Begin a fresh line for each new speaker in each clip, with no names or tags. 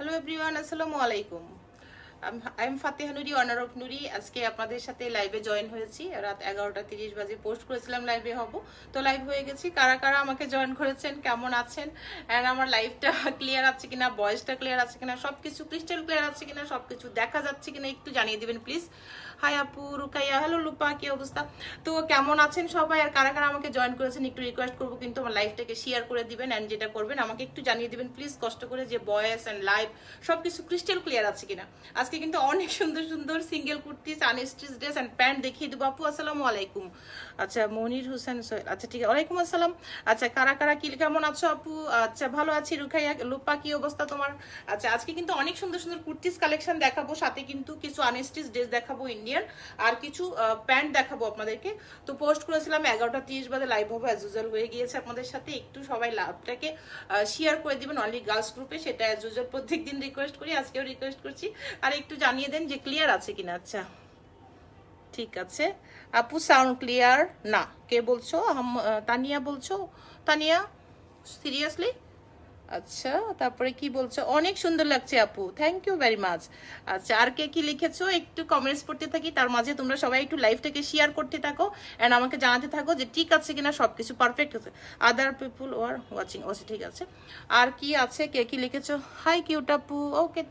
Hello everyone, আসসালামু আলাইকুম। I am Fateha Nuri, owner of Nuri. আজকে আপনাদের সাথে লাইভে জয়েন হয়েছি। রাত 11টা 30 বাজে পোস্ট করেছিলাম লাইভে হব, তো লাইভ হয়ে গেছি। কারা কারা আমাকে জয়েন করেছেন, কেমন আছেন, অ্যান্ড আমার লাইভটা ক্লিয়ার আছে কিনা, ভয়েসটা ক্লিয়ার আছে কিনা, সব কিছু ক্রিস্টাল ক্লিয়ার আছে কিনা, সব কিছু দেখা যাচ্ছে কিনা একটু জানিয়ে দিবেন প্লিজ। হাই আপু, রুকাইয়া, হ্যালো লুপা, কি অবস্থা? তো কেমন আছেন সবাই, আর কারা কারা আমাকে জয়েন করেছেন একটু রিকোয়েস্ট করবো কিন্তু আমার লাইভটাকে শেয়ার করে দিবেন, অ্যান্ড যেটা করবেন আমাকে একটু জানিয়ে দিবেন প্লিজ কষ্ট করে যে ভয়েস অ্যান্ড লাইভ সবকিছু ক্রিস্টাল ক্লিয়ার আছে কিনা। আজকে কিন্তু অনেক সুন্দর সুন্দর single kurtis, unstitch dress and pant দেখিয়ে দেবো। আপু আসসালামু আলাইকুম। আচ্ছা, মনির হোসেন সোহেল, আচ্ছা ঠিক আছে, ওয়ালাইকুম আসসালাম। আচ্ছা, কারা কারা কি কেমন আছো আপু? আচ্ছা, ভালো আছি। রুখাইয়া, লুপা, কি অবস্থা তোমার? আচ্ছা, আজকে কিন্তু অনেক সুন্দর সুন্দর কুর্তিস কালেকশন দেখাবো, সাথে কিন্তু কিছু আনস্টিচ ড্রেস দেখাবো ইন্ডিয়ান, আর কিছু প্যান্ট দেখাবো আপনাদেরকে। তো পোস্ট করেছিলাম 11টা 30 বাজে লাইভ হবে, অ্যাজ ইউজুয়াল হয়ে গিয়েছে আপনাদের সাথে। একটু সবাই লাভটাকে শেয়ার করে দিবেন অনলি গার্লস গ্রুপে, সেটা অ্যাজ ইউজুয়াল প্রত্যেকদিন রিকোয়েস্ট করি, আজকেও রিকোয়েস্ট করছি। আর একটু জানিয়ে দেন যে ক্লিয়ার আছে কিনা। আচ্ছা ঠিক আছে আপু, সাউন্ড ক্লিয়ার না। কে বলছো? তানিয়া বলছো? তানিয়া, সিরিয়াসলি? আচ্ছা, তারপরে কি বলছো? অনেক সুন্দর লাগছে আপু, থ্যাংক ইউ ভেরি মাচ। আচ্ছা, আর কে কি লিখেছো একটু কমেন্টস পড়তে থাকি, তার মাঝে তোমরা সবাই একটু লাইভটাকে শেয়ার করতে থাকো অ্যান্ড আমাকে জানাতে থাকো যে ঠিক আছে কিনা, সব কিছু পারফেক্ট আছে। আদার পিপুল ওয়ার ওয়াচিং, ওকে ঠিক আছে। আর কি আছে, কে কি লিখেছো? হাই কিউট আপু, ওকে,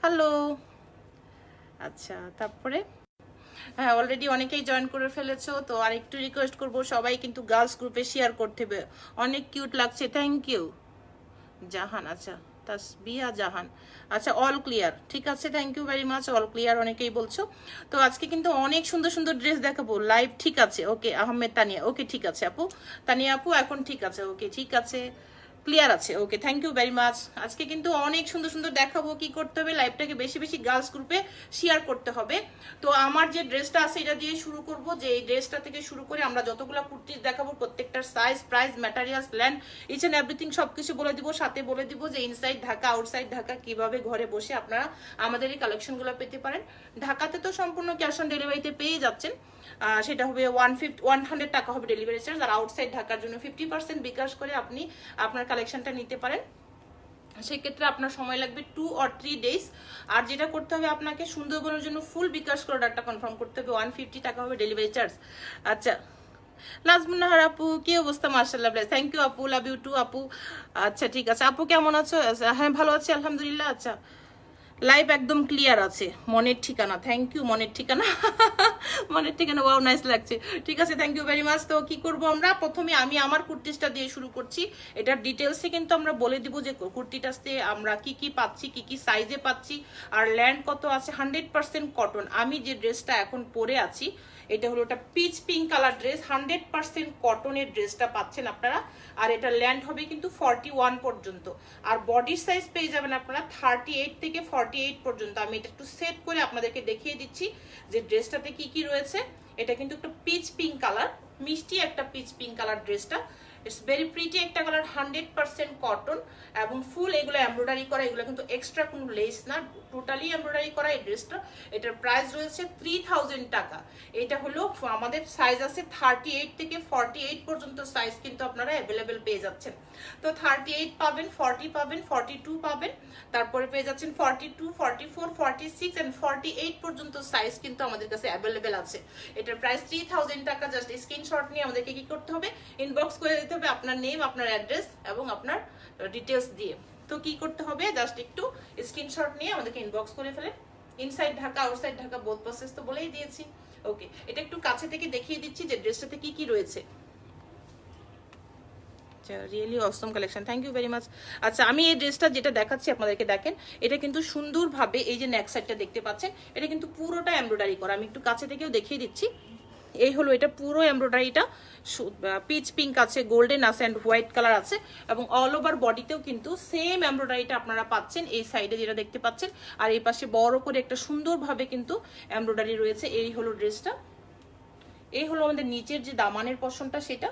হ্যালো। আচ্ছা, তারপরে হ্যাঁ, অলরেডি অনেকেই জয়েন করে ফেলেছো, তো আর একটু রিকোয়েস্ট করবো সবাই কিন্তু গার্লস গ্রুপে শেয়ার করতে হবে। অনেক কিউট লাগছে, থ্যাংক ইউ। জাহান, আচ্ছা, তাসবিহা জাহান, আচ্ছা অল ক্লিয়ার, ঠিক আছে, thank you very much, all clear অনেকেই বলছো। তো আজকে কিন্তু অনেক সুন্দর সুন্দর ড্রেস দেখাবো লাইভ, ঠিক আছে, ওকে। আহমেদ তানিয়া, ওকে ঠিক আছে আপু, তানিয়া আপু এখন ঠিক আছে, ওকে ঠিক আছে, ক্লিয়ার আছে, ওকে, থ্যাংক ইউ ভেরি মাচ। আজকে কিন্তু অনেক সুন্দর সুন্দর দেখাবো। কি করতে হবে, লাইভটাকে বেশি বেশি গার্লস গ্রুপে শেয়ার করতে হবে। তো আমার যে ড্রেসটা আছে এটা দিয়ে শুরু করব, যে এই ড্রেসটা থেকে শুরু করে আমরা যতগুলো কুর্তিস দেখাবো প্রত্যেকটার size, price, materials, land, each and everything সবকিছু বলে দিব। সাথে বলে দিব যে ইনসাইড ঢাকা আউটসাইড ঢাকা কিভাবে ঘরে বসে আপনারা আমাদের এই কালেকশনগুলো পেতে পারেন। ঢাকাতে তো সম্পূর্ণ ক্যাশ অন ডেলিভারিতে পেয়ে যাচ্ছেন, সেটা হবে 100 টাকা হবে ডেলিভারি চার্জ, আর আউটসাইড ঢাকার জন্য 50% বিকাশ করে আপনি আপনার কালেকশনটা নিতে পারেন। সেক্ষেত্রে আপনার সময় লাগবে 2 or 3 days। আর যেটা করতে হবে, আপনাকে সুন্দরবনের জন্য ফুল বিকাশ করে অর্ডারটা কনফার্ম করতে হবে, 150 টাকা হবে ডেলিভারি চার্জ। আচ্ছা, নাজমুন্নাহার আপু, কি অবস্থা? মার্শাল্লাহ, থ্যাংক ইউ আপু, লাভ ইউ টু আপু। আচ্ছা ঠিক আছে আপু, কেমন আছো? হ্যাঁ ভালো আছি আলহামদুলিল্লাহ। আচ্ছা, লাইভ একদম ক্লিয়ার আছে, মনের ঠিকানা, থ্যাংক ইউ, মনের ঠিকানা মনের ঠিকানা, ওয়াও নাইস লাগছে, ঠিক আছে, থ্যাংক ইউ ভেরি মাচ। তো কি করব আমরা, প্রথমে আমি আমার কুর্তিসটা দিয়ে শুরু করছি। এটার ডিটেলসে কিন্তু আমরা বলে দিব যে কুর্তিটাতে আমরা কি কি পাচ্ছি, কি কি সাইজে পাচ্ছি, আর ল্যান্ড কত আছে। 100% কটন। আমি যে ড্রেসটা এখন পরে আছি এটা হলো একটা পিচ পিঙ্ক কালার ড্রেস, 100% কটনের ড্রেসটা পাচ্ছেন আপনারা। আর এটা ল্যান্ড হবে কিন্তু 41 পর্যন্ত, আর বডির সাইজ পেয়ে যাবেন আপনারা 38 থেকে 48 পর্যন্ত। আমি এটা একটু সেট করে আপনাদেরকে দেখিয়ে দিচ্ছি যে ড্রেসটাতে কি কি রয়েছে। এটা কিন্তু একটা পিচ পিঙ্ক কালার, মিষ্টি একটা পিচ পিঙ্ক কালার ড্রেসটা। ইটস ভেরি প্রিটি একটা কালার, 100% কটন এবং ফুল এগুলো এমব্রয়ডারি করা, এগুলো কিন্তু এক্সট্রা কোনো লেস না, টোটালি এমব্রয়ডারি করা এই ড্রেসটা। এটার প্রাইস রয়েছে 3000 টাকা। এটা হলো আমাদের সাইজ আছে 38 থেকে 48 পর্যন্ত সাইজ কিন্তু আপনারা অ্যাভেলেবেল পেয়ে যাচ্ছেন। তো 38 পাবেন, 40 পাবেন, 42 পাবেন, তারপরে পেয়ে যাচ্ছেন 42, 44, 46 এন্ড 48 পর্যন্ত সাইজ কিন্তু আমাদের কাছে অ্যাভেলেবেল আছে। এটার প্রাইস 3000 টাকা। জাস্ট স্ক্রিনশট নিয়ে আমাদেরকে কি করতে হবে, ইনবক্স করে দিতে হবে আপনার নেম, আপনার অ্যাড্রেস এবং আপনার ডিটেলস দিয়ে। তো কি করতে হবে, জাস্ট একটু স্ক্রিনশট নিয়ে আমাদেরকে ইনবক্স করে ফেলেন। Inside Dhaka outside Dhaka both process তো বলেই দিয়েছি। ওকে, এটা একটু কাছে থেকে দেখিয়ে দিচ্ছি যে ড্রেসটাতে কি কি রয়েছে। Really awesome collection, thank you very much. আচ্ছা, আমি এই ড্রেসটা যেটা দেখাচ্ছি আপনাদেরকে, দেখেন এটা কিন্তু সুন্দরভাবে এই যে নেক সাইডটা দেখতে পাচ্ছেন, এটা কিন্তু পুরোটা এমব্রয়ডারি করা। আমি একটু কাছে থেকেও দেখিয়ে দিচ্ছি। এই হলো এটা পুরো এমব্রয়ডারিটা, পিচ পিঙ্ক আছে, গোল্ডেন আছে অ্যান্ড হোয়াইট কালার আছে, এবং অল ওভার বডিতেও কিন্তু সেম এমব্রয়ডারিটা আপনারা পাচ্ছেন এই সাইডে যেটা দেখতে পাচ্ছেন। আর এই পাশে বড় করে একটা সুন্দরভাবে কিন্তু এমব্রয়ডারি রয়েছে। এই হলো ড্রেসটা। এই হলো আমাদের নিচের যে দামানের পশনটা, সেটা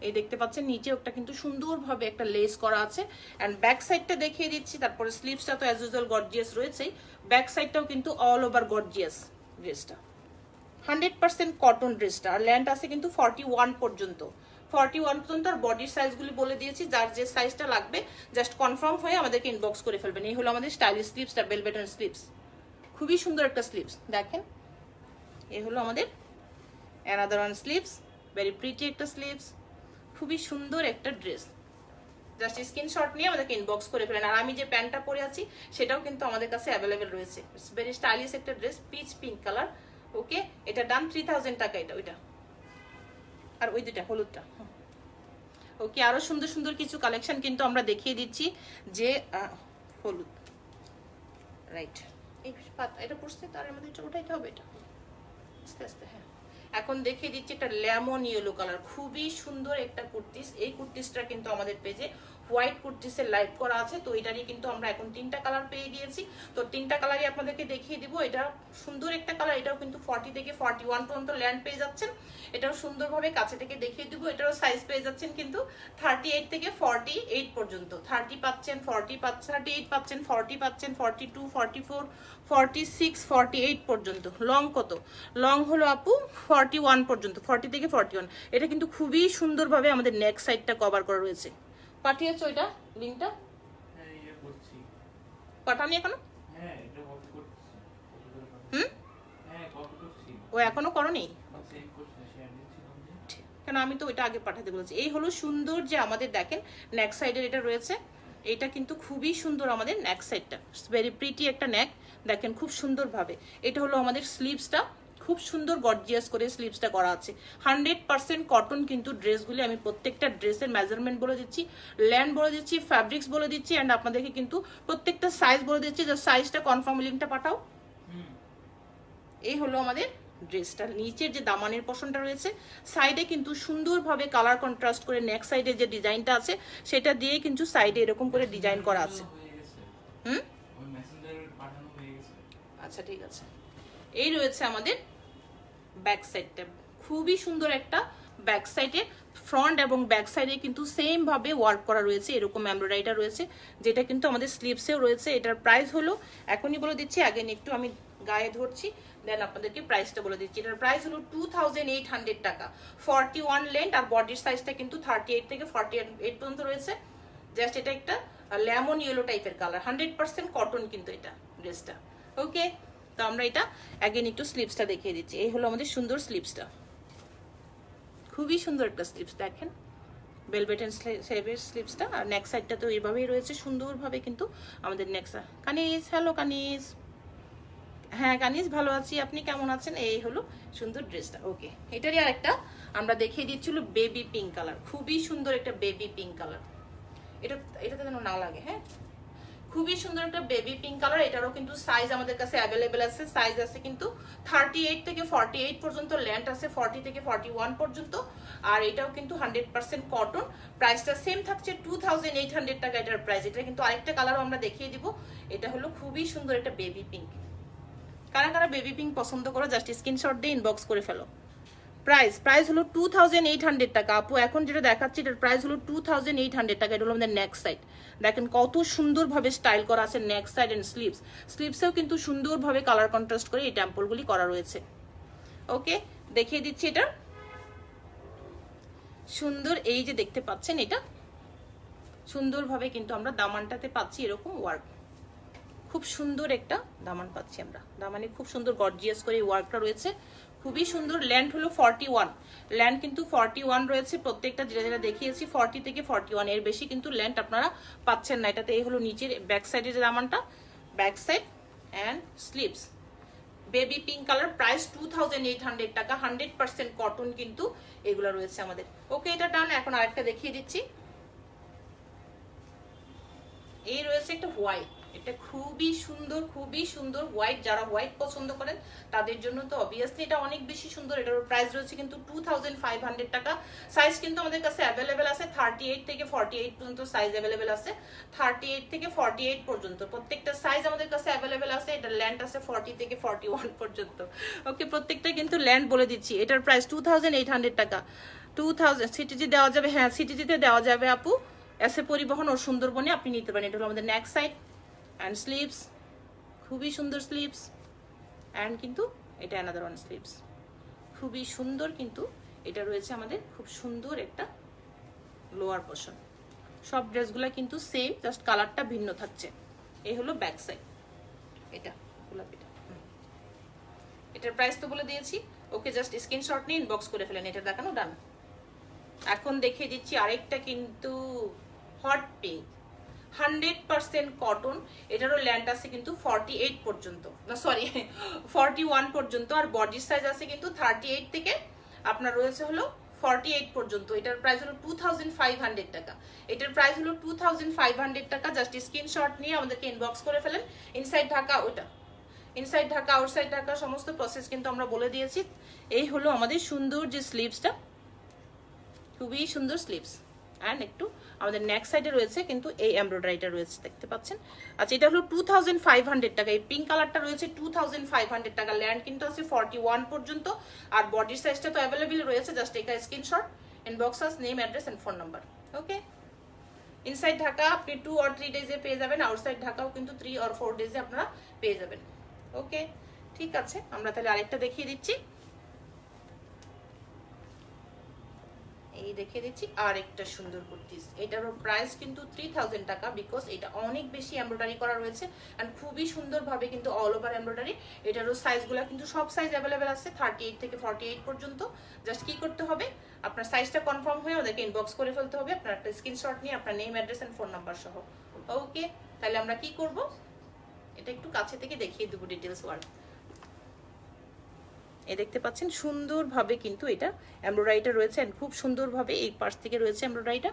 এই দেখতে পাচ্ছেন, নিচে একটা কিন্তু সুন্দরভাবে একটা লেস করা আছে। এন্ড ব্যাক সাইডটা দেখিয়ে দিচ্ছি, তারপরে স্লিভসটা তো অ্যাজ ইউজুয়াল গর্জিয়াস রয়েছেই, ব্যাক সাইডটাও কিন্তু অল ওভার গর্জিয়াস ড্রেসটা। 100% কটন ড্রেসটা, আর ল্যান্ড আছে কিন্তু 41 পর্যন্ত, 41 পর্যন্ত। আর বডির সাইজগুলি বলে দিয়েছি, যার যে সাইজটা লাগবে জাস্ট কনফার্ম হয়ে আমাদেরকে ইনবক্স করে ফেলবেন। এই হলো আমাদের স্টাইলিশ স্লিভসটা, বেলভেটের স্লিভস, খুবই সুন্দর একটা স্লিভস দেখেন। এই হলো আমাদের another one sleeves, very pretty একটা স্লিভস, খুবই সুন্দর একটা ড্রেস। জাস্ট স্ক্রিনশট নিয়ে আমাদেরকে ইনবক্স করে ফেলেন। আর আমি যে প্যান্টটা পরে আছি সেটাও কিন্তু আমাদের কাছে অ্যাভেলেবেল রয়েছে। ইটস ভেরি স্টাইলিশ একটা ড্রেস, পিচ পিঙ্ক কালার। ওকে, এটা দাম 3000 টাকা, এটা ওইটা, আর ওই দুটা হলুদটা। ওকে, আরো সুন্দর সুন্দর কিছু কালেকশন কিন্তু আমরা দেখিয়ে দিচ্ছি, যে হলুদ, রাইট, এই এটা পড়ছে, তার মধ্যে এটা উঠাইতে হবে, এটা আস্তে আস্তে। হ্যাঁ, এখন দেখিয়ে দিচ্ছি একটা লেমন ইয়েলো কালার, খুবই সুন্দর একটা কুর্তিস। এই কুর্তিসটা কিন্তু আমাদের পেজে হোয়াইট কুর্তিসের লাইভ করা আছে, তো এটারই কিন্তু আমরা এখন 3টা কালার পেয়ে গিয়েছি। তো 3টা কালারই আপনাদেরকে দেখিয়ে দিব। এটা সুন্দর একটা কালার, এটাও কিন্তু 40 থেকে 41 পর্যন্ত ল্যান্ড পেয়ে যাচ্ছেন। এটাও সুন্দরভাবে কাছে থেকে দেখিয়ে দিব। এটারও সাইজ পেয়ে যাচ্ছেন কিন্তু 38 থেকে 48 পর্যন্ত। 30 পাচ্ছেন, 40 পাচ্ছেন, 38 পাচ্ছেন, 40 পাচ্ছেন, 42, 44, 46, 48 পর্যন্ত। লং কত? লং হলো আপু 41 পর্যন্ত, 40 থেকে 41। এটা কিন্তু খুবই সুন্দরভাবে আমাদের নেক সাইডটা কভার করা রয়েছে। পাঠিয়েছো এটা লিংকটা?
হ্যাঁ, এটা করছি।
পাঠানি এখনো?
হ্যাঁ, এটা কপি করছি। হ্যাঁ, কপি করছি।
ও এখনো করনি?
সেভ করছি, শেয়ার দিচ্ছিলাম যে।
কেন, আমি তো ওইটা আগে পাঠাতে বলেছি। এই হলো সুন্দর যে আমাদের দেখেন নেক সাইডের এটা রয়েছে। এটা কিন্তু খুবই সুন্দর আমাদের নেক সাইডটা, ভেরি প্রিটি একটা নেক দেখেন, খুব সুন্দরভাবে। এটা হলো আমাদের স্লিভসটা, খুব সুন্দর গর্জিয়াস করে স্লিভসটা করা আছে। 100% কটন কিন্তু ড্রেসগুলি। আমি প্রত্যেকটা ড্রেসের মেজারমেন্ট বলে দিচ্ছি, ল্যান্ড বলে দিচ্ছি, ফ্যাব্রিক্স বলে দিচ্ছি, অ্যান্ড আপনাদেরকে কিন্তু প্রত্যেকটা সাইজ বলে দিচ্ছি। যে সাইজটা কনফার্ম লিঙ্কটা পাঠাও। এই হলো আমাদের ড্রেসটার নিচের যে দামানের পশনটা রয়েছে, সাইডে কিন্তু সুন্দরভাবে কালার কন্ট্রাস্ট করে নেক সাইডে যে ডিজাইনটা আছে সেটা দিয়ে কিন্তু সাইডে এরকম করে ডিজাইন করা আছে।
ওই মেসেঞ্জারে পাঠানো হয়ে গেছে।
আচ্ছা, ঠিক আছে। এই রয়েছে আমাদের ব্যাক সাইডটা, খুবই সুন্দর একটা ব্যাক সাইডে, ফ্রন্ট এবং ব্যাক সাইডে কিন্তু সেম ভাবে ওয়ার্ক করা রয়েছে, এরকম এমব্রয়ডারিটা রয়েছে, যেটা কিন্তু আমাদের স্লিভসেও রয়েছে। এটার প্রাইস হলো, এখনই বলে দিচ্ছি, আগে একটু আমি গায়ে ধরছি, দেন আপনাদেরকে প্রাইসটা বলে দিচ্ছি। এটার প্রাইস হলো 2800 টাকা, 41 লেন্থ, আর বডির সাইজটা কিন্তু 38 থেকে 48 পর্যন্ত রয়েছে। জাস্ট এটা একটা লেমন ইয়েলো টাইপের কালার, 100% কটন কিন্তু এটা ড্রেসটা। ওকে, তো আমরা এটা অ্যাগেন একটু স্লিভসটা দেখিয়ে দিচ্ছি। এই হলো আমাদের সুন্দর স্লিভসটা, খুবই সুন্দর একটা স্লিভস দেখেন, বেলভেটেন শেপের স্লিভসটা। আর নেক সাইডটা তো এইভাবেই রয়েছে সুন্দরভাবে কিন্তু আমাদের নেক। কানিজ, হ্যালো কানিজ। হ্যাঁ কানিজ, ভালো আছি, আপনি কেমন আছেন? এই হলো সুন্দর ড্রেসটা। ওকে, এটারই আর একটা আমরা দেখিয়ে দিচ্ছিল বেবি পিঙ্ক কালার, খুবই সুন্দর একটা বেবি পিঙ্ক কালার। এটাতে যেন না লাগে। হ্যাঁ, খুবই সুন্দর একটা বেবি পিঙ্ক কালার। এটারও কিন্তু সাইজ আমাদের কাছে অ্যাভেলেবেল আছে। সাইজ আছে কিন্তু 38 থেকে 48 পর্যন্ত, লেন্থ আছে 40 থেকে 41 পর্যন্ত। আর এটাও কিন্তু 100% কটন। প্রাইসটা সেম থাকছে 2800 টাকা এটার প্রাইস। এটা কিন্তু আরেকটা কালারও আমরা দেখিয়ে দিব। এটা হলো খুবই সুন্দর একটা বেবি পিঙ্ক। কারা কারা বেবি পিঙ্ক পছন্দ করো জাস্ট স্ক্রিনশট দিয়ে ইনবক্স করে ফেলো। প্রাইস হলো 2800 টাকা আপু। এখন যেটা দেখাচ্ছি এটার প্রাইস হলো 2800 টাকা। এটা হলো আমাদের নেক সাইড, দেখেন কত সুন্দরভাবে স্টাইল করা আছে নেক সাইড এন্ড স্লিভসেও কিন্তু সুন্দরভাবে কালার কন্ট্রাস্ট করে এই টেম্পলগুলি করা রয়েছে। ওকে, দেখিয়ে দিচ্ছি এটা সুন্দর, এই যে দেখতে পাচ্ছেন এটা সুন্দরভাবে কিন্তু আমরা দামানটাতে পাচ্ছি এরকম ওয়ার্ক, খুব সুন্দর একটা দামান পাচ্ছি আমরা। দামানে খুব সুন্দর গর্জিয়াস করে ওয়ার্কটা রয়েছে, খুবই সুন্দর। ল্যান্ড হলো 41, ল্যান্ড কিন্তু 41 রয়েছে প্রত্যেকটা, যেটা যেটা দেখিয়েছি 40 থেকে 41, এর বেশি কিন্তু ল্যান্ড আপনারা পাচ্ছেন না এটাতে। এই হলো নিচের ব্যাক সাইডের যে দামানটা, back side and sleeves, baby pink colour. Price 2800 টাকা, 100% কটন কিন্তু এগুলো রয়েছে আমাদের। ওকে, এটা ডান। এখন আরেকটা দেখিয়ে দিচ্ছি। এই রয়েছে একটা হোয়াইট, এটা খুবই সুন্দর হোয়াইট। যারা হোয়াইট পছন্দ করেন তাদের জন্য তো অবভিয়াসলি এটা অনেক বেশি সুন্দর। এটার প্রাইস রয়েছে কিন্তু 2500 টাকা। সাইজ কিন্তু আমাদের কাছে অ্যাভেলেবেল আছে 38 থেকে 48 পর্যন্ত সাইজ অ্যাভেলেবেল আছে, 38 থেকে 48 পর্যন্ত প্রত্যেকটা সাইজ আমাদের কাছে অ্যাভেলেবেল আছে। এটা ল্যান্ড আছে 40 থেকে 41 পর্যন্ত। ওকে, প্রত্যেকটা কিন্তু ল্যান্ড বলে দিচ্ছি। এটার প্রাইস 2800 টাকা। 2000 সিটিজি দেওয়া যাবে, হ্যাঁ সিটিজিতে দেওয়া যাবে আপু, এসে পরিবহন ও সুন্দরবনে আপনি নিতে পারেন। এটা হলো আমাদের নেক সাইড অ্যান্ড স্লিভস, খুবই সুন্দর স্লিভস, অ্যান্ড কিন্তু এটা অ্যানাদার ওয়ান স্লিভস। খুবই সুন্দর কিন্তু এটা রয়েছে আমাদের খুব সুন্দর একটা লোয়ার পোর্শন। সব ড্রেসগুলো কিন্তু সেম, জাস্ট কালারটা ভিন্ন থাকছে। এই হলো ব্যাক সাইড, এটা গোলাপিটা। এটার প্রাইস তো বলে দিয়েছি। ওকে, জাস্ট স্ক্রিনশট নিয়ে ইনবক্স করে ফেলেন। এটা দেখানো ডান। এখন দেখিয়ে দিচ্ছি আরেকটা কিন্তু হট পিঙ্ক, 100% কটন। এটারও ল্যান্ড আছে কিন্তু 48 পর্যন্ত, না সরি 41 পর্যন্ত, আর বডির সাইজ আছে কিন্তু 38 থেকে আপনার রয়েছে হলো 48 পর্যন্ত। এটার প্রাইস হলো 2500 টাকা। এটার প্রাইস হলো 2500 টাকা। জাস্ট স্ক্রিনশট নিয়ে আমাদেরকে ইনবক্স করে ফেলেন। ইনসাইড ঢাকা, ওটা ইনসাইড ঢাকা আউটসাইড ঢাকা সমস্ত প্রসেস কিন্তু আমরা বলে দিয়েছি। এই হলো আমাদের সুন্দর যে স্লিভসটা, খুবই সুন্দর স্লিভস। অ্যান্ড একটু আমাদের নেক সাইডে রয়েছে কিন্তু এই এমব্রয়ডারিটা রয়েছে, দেখতে পাচ্ছেন। আচ্ছা, এটা হলো 2500 টাকা। এই পিঙ্ক কালারটা রয়েছে 2500 টাকা। ল্যান্ড কিন্তু আছে 41 পর্যন্ত, আর বডির সাইজটা তো অ্যাভেলেবেল রয়েছে। জাস্ট এটা screenshot, inbox us name, address and phone number. Okay, inside Dhaka আপনি 2 or 3 ডেজে পেয়ে যাবেন, আউটসাইড ঢাকাও কিন্তু 3 or 4 ডেজে আপনারা পেয়ে যাবেন। ওকে, ঠিক আছে, আমরা তাহলে আরেকটা দেখিয়ে দিচ্ছি। এই দেখিয়ে দিচ্ছি আর একটা সুন্দর কুর্তিস। এটারও প্রাইস কিন্তু 3000 টাকা, বিকজ এটা অনেক বেশি এমব্রয়ডারি করা রয়েছে এন্ড খুবই সুন্দরভাবে কিন্তু অল ওভার এমব্রয়ডারি। এটারও সাইজগুলো কিন্তু সব সাইজ অ্যাভেলেবেল আছে, 38 থেকে 48 পর্যন্ত। জাস্ট কি করতে হবে, আপনার সাইজটা কনফার্ম হয়ে ওদেরকে ইনবক্স করে ফেলতে হবে, আপনার একটা স্ক্রিনশট নিয়ে আপনার name, address and phone number সহ। ওকে, তাহলে আমরা কি করব, এটা একটু কাছে থেকে দেখিয়ে দেবো ডিটেলস ওয়ার্ক। এই দেখতে পাচ্ছেন সুন্দরভাবে কিন্তু এটা এমব্রয়ডারিটা রয়েছে এন্ড খুব সুন্দরভাবে এই পাশ থেকে রয়েছে এমব্রয়ডারিটা।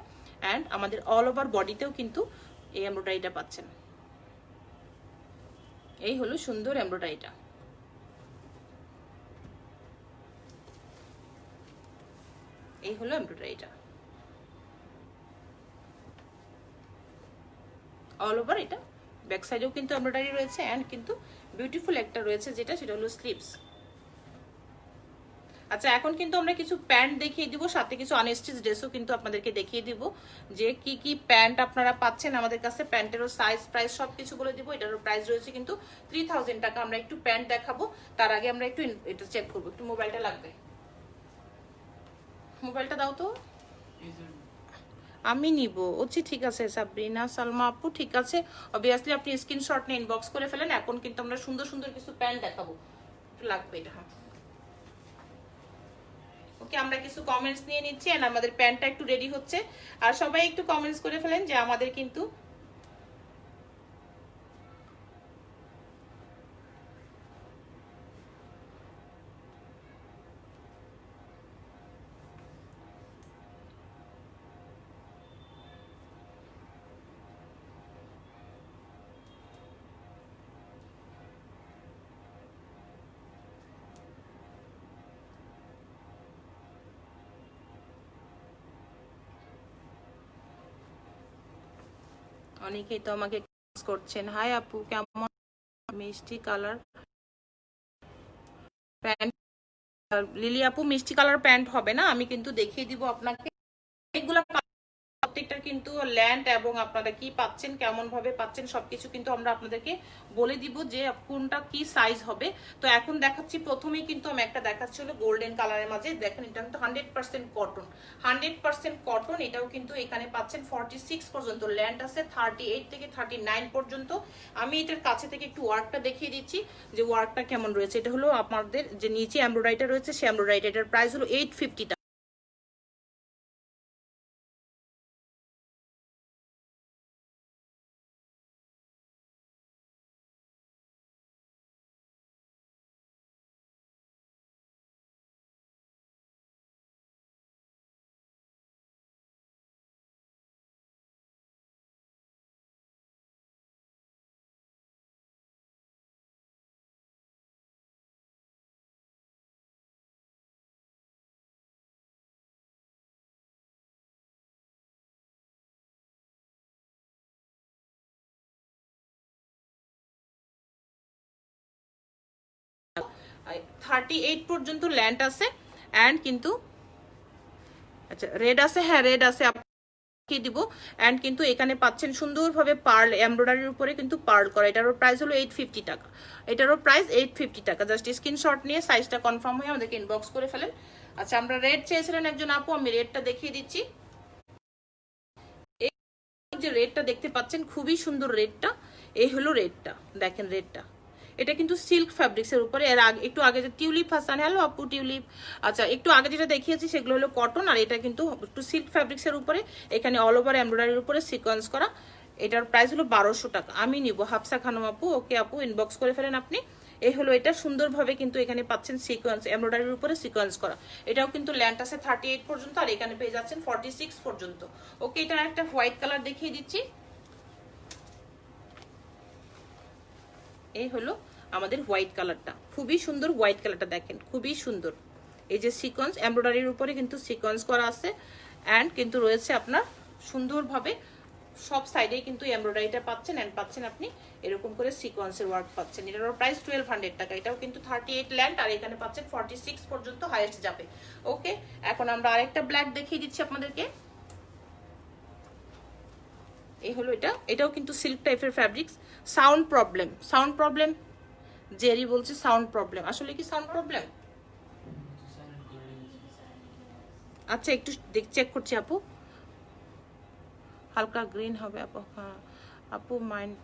এন্ড আমাদের অল ওভার বডিতেও কিন্তু এই এমব্রয়ডারিটা পাচ্ছেন। এই হলো সুন্দর এমব্রয়ডারিটা। এই হলো এমব্রয়ডারিটা অল ওভার। এটা ব্যাক সাইডেও কিন্তু এমব্রয়ডারি রয়েছে এন্ড কিন্তু বিউটিফুল একটা রয়েছে, সেটা হলো স্লিভস। আচ্ছা, এখন কিন্তু আমরা কিছু প্যান্ট দেখিয়ে দিব, সাথে কিছু আনস্টিচ ড্রেসও কিন্তু আপনাদেরকে দেখিয়ে দিব যে কি কি প্যান্ট আপনারা পাচ্ছেন আমাদের কাছে। প্যান্টেরও সাইজ, প্রাইস সবকিছু বলে দিব। এটারও প্রাইস রয়েছে কিন্তু 3000 টাকা। আমরা একটু প্যান্ট দেখাবো, তার আগে আমরা একটু এটা চেক করবো। একটু মোবাইলটা লাগবে, মোবাইলটা দাও তো। আমি নিব, হচ্ছে ঠিক আছে সাবরিনা সালমা আপু, ঠিক আছে। অবভিয়াসলি আপনি স্ক্রিনশট নিয়ে ইনবক্স করে ফেলেন। এখন কিন্তু আমরা সুন্দর সুন্দর কিছু প্যান্ট দেখাবো, একটু লাগবে এটা। হ্যাঁ, ওকে, আমরা কিছু কমেন্টস নিয়ে নিচ্ছি এন্ড আমাদের প্যান্টটা একটু রেডি হচ্ছে। আর সবাই একটু কমেন্টস করে ফেলেন যে আমাদের কিন্তু অনেকেই তো আমাকে করছেন। হাই আপু, কেমন? মিষ্টি কালার প্যান্ট, লিলি আপু মিষ্টি কালার প্যান্ট হবে না, আমি কিন্তু দেখিয়ে দিব আপনাকে। অনেকগুলো প্রত্যেকটার কিন্তু ল্যান্ড এবং আপনারা কি পাচ্ছেন, কেমন ভাবে পাচ্ছেন, সবকিছু কিন্তু আমরা আপনাদেরকে বলে দিব যে কোনটা কি সাইজ হবে। তো এখন দেখাচ্ছি, প্রথমেই কিন্তু আমি একটা দেখাচ্ছি হলো গোল্ডেন কালারের মাঝে। দেখেন এটা কিন্তু 100% কটন, 100% কটন। এটাও কিন্তু এখানে পাচ্ছেন 46 পর্যন্ত, ল্যান্ড আছে 38 থেকে 39 পর্যন্ত। আমি এটার কাছে থেকে একটু ওয়ার্কটা দেখিয়ে দিচ্ছি যে ওয়ার্কটা কেমন রয়েছে। এটা হলো আপনাদের যে নিচে এমব্রয়ডারিটা রয়েছে, সেই এমব্রয়ডারিটার প্রাইস হলো 850 টাকা। থার্টি এইট পর্যন্ত ল্যান্ড আছে এন্ড কিন্তু আচ্ছা রেড আছে, হ্যাঁ রেড আছে। দেখিয়ে দিব। অ্যান্ড কিন্তু এখানে পাচ্ছেন সুন্দরভাবে পার্ল এমব্রয়ডারির উপরে কিন্তু পার্ল করা। এটারও প্রাইস হলো 850 টাকা। এটারও প্রাইস 850 টাকা। জাস্ট স্ক্রিনশট নিয়ে সাইজটা কনফার্ম হয়ে আমাদেরকে ইনবক্স করে ফেলেন। আচ্ছা, আমরা রেড চেয়েছিলেন একজন আপু, আমি রেডটা দেখিয়ে দিচ্ছি। এই যে রেডটা দেখতে পাচ্ছেন খুবই সুন্দর রেডটা, এই হলো রেডটা, দেখেন রেডটা। এটা কিন্তু সিল্ক ফ্যাব্রিক্সের উপরে। এর আগে একটু আগে যে টিউলিপ হাসান, হ্যালো আপু টিউলিপ। আচ্ছা, একটু আগে যেটা দেখিয়েছি সেগুলো হলো কটন, আর এটা কিন্তু একটু সিল্ক ফ্যাব্রিক্সের উপরে, এখানে অল ওভার এমব্রয়ডারির উপরে সিকোয়েন্স করা। এটার প্রাইস হলো 1200 টাকা। আমি নিব হাফসা খানম আপু, ওকে আপু ইনবক্স করে ফেলেন আপনি। এই হলো এটা, সুন্দরভাবে কিন্তু এখানে পাচ্ছেন সিকোয়েন্স এমব্রয়ডারির উপরে সিকোয়েন্স করা। এটাও কিন্তু ল্যান্ড আছে 38 পর্যন্ত, আর এখানে পেয়ে যাচ্ছেন 46 পর্যন্ত। ওকে, এটার একটা হোয়াইট কালার দেখিয়ে দিচ্ছি। এই হলো আমাদের হোয়াইট কালারটা, খুবই সুন্দর হোয়াইট কালারটা, দেখেন খুবই সুন্দর। এই যে সিকোয়েন্স এমব্রয়ডারির উপরে কিন্তু সিকোয়েন্স করা আছে, অ্যান্ড কিন্তু রয়েছে আপনার সুন্দরভাবে সব সাইডেই কিন্তু এমব্রয়ডারিটা পাচ্ছেন, অ্যান্ড পাচ্ছেন আপনি এরকম করে সিকোয়েন্সের ওয়ার্ক পাচ্ছেন। এটার প্রাইস 1200 টাকা। এটাও কিন্তু 38 ল্যান্ড, আর এখানে পাচ্ছেন 46 পর্যন্ত হাইয়েস্ট যাবে। ওকে, এখন আমরা আরেকটা ব্ল্যাক দেখিয়ে দিচ্ছি আপনাদেরকে। এই হলো এটা, এটাও কিন্তু সিল্ক টাইপের ফ্যাব্রিক্স। সাউন্ড প্রবলেম জেরি বলছে সাউন্ড প্রবলেম, আসলে কি সাউন্ড প্রবলেম? আচ্ছা, একটু চেক করছি আপু। হালকা গ্রিন হবে আপু, হ্যাঁ আপু মাইন্ড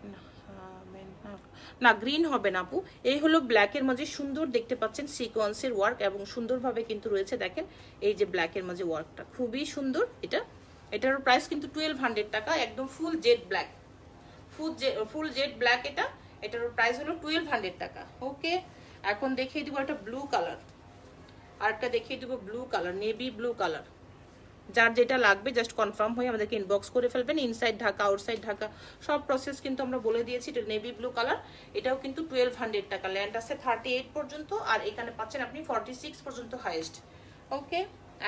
না, গ্রিন হবে না আপু। এই হলো ব্ল্যাকের মাঝে সুন্দর দেখতে পাচ্ছেন সিকোয়েন্সের ওয়ার্ক, এবং সুন্দরভাবে কিন্তু রয়েছে, দেখেন এই যে ব্ল্যাকের মাঝে ওয়ার্কটা খুবই সুন্দর। এটার প্রাইস কিন্তু 1200 টাকা, একদম full jet black, full jet black. এটার প্রাইস হলো 1200 টাকা। ওকে, এখন দেখিয়ে দিব একটা ব্লু কালার, আরেকটা দেখিয়ে দিব blue colour, navy blue colour. যার যেটা লাগবে জাস্ট কনফার্ম হয়ে আমাদেরকে ইনবক্স করে ফেলবেন। ইনসাইড ঢাকা আউটসাইড ঢাকা সব প্রসেস কিন্তু আমরা বলে দিয়েছি। এটা নেভি ব্লু কালার, এটাও কিন্তু 1200 টাকা। ল্যান্ড আছে 38 পর্যন্ত, আর এখানে পাচ্ছেন আপনি 46 পর্যন্ত হাইয়েস্ট। ওকে,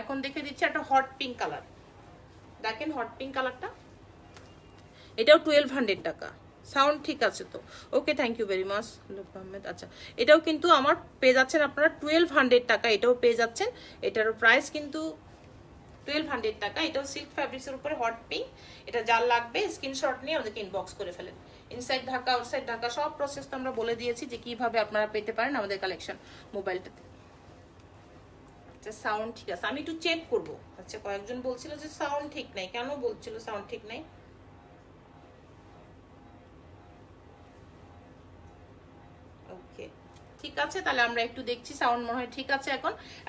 এখন দেখে দিচ্ছি একটা হট পিঙ্ক কালার, দেখেন হট পিঙ্ক কালারটা, এটাও 1200 টাকা। সাউন্ড ঠিক আছে তো? Okay, thank you very much Ahmed. আচ্ছা, এটাও কিন্তু আমার পেয়ে যাচ্ছেন আপনারা 1200 টাকা, এটাও পেয়ে যাচ্ছেন। এটারও প্রাইস কিন্তু 1200 টাকা। এটাও সিল্ক ফ্যাব্রিক্সের উপরে হট পিঙ্ক। এটা যার লাগবে স্ক্রিনশট নিয়ে আমাদেরকে ইনবক্স করে ফেলেন। ইনসাইড ঢাকা আউটসাইড ঢাকা সব প্রসেস তো আমরা বলে দিয়েছি যে কিভাবে আপনারা পেতে পারেন আমাদের কালেকশন মোবাইলটাতে। আচ্ছা, সাউন্ড ঠিক আছে, আমি একটু চেক করবো। আচ্ছা, কয়েকজন বলছিল যে সাউন্ড ঠিক নাই, কেন বলছিল সাউন্ড ঠিক নাই? ওকে, ঠিক আছে, তাহলে আমরা একটু দেখছি সাউন্ড মনে হয় ঠিক আছে।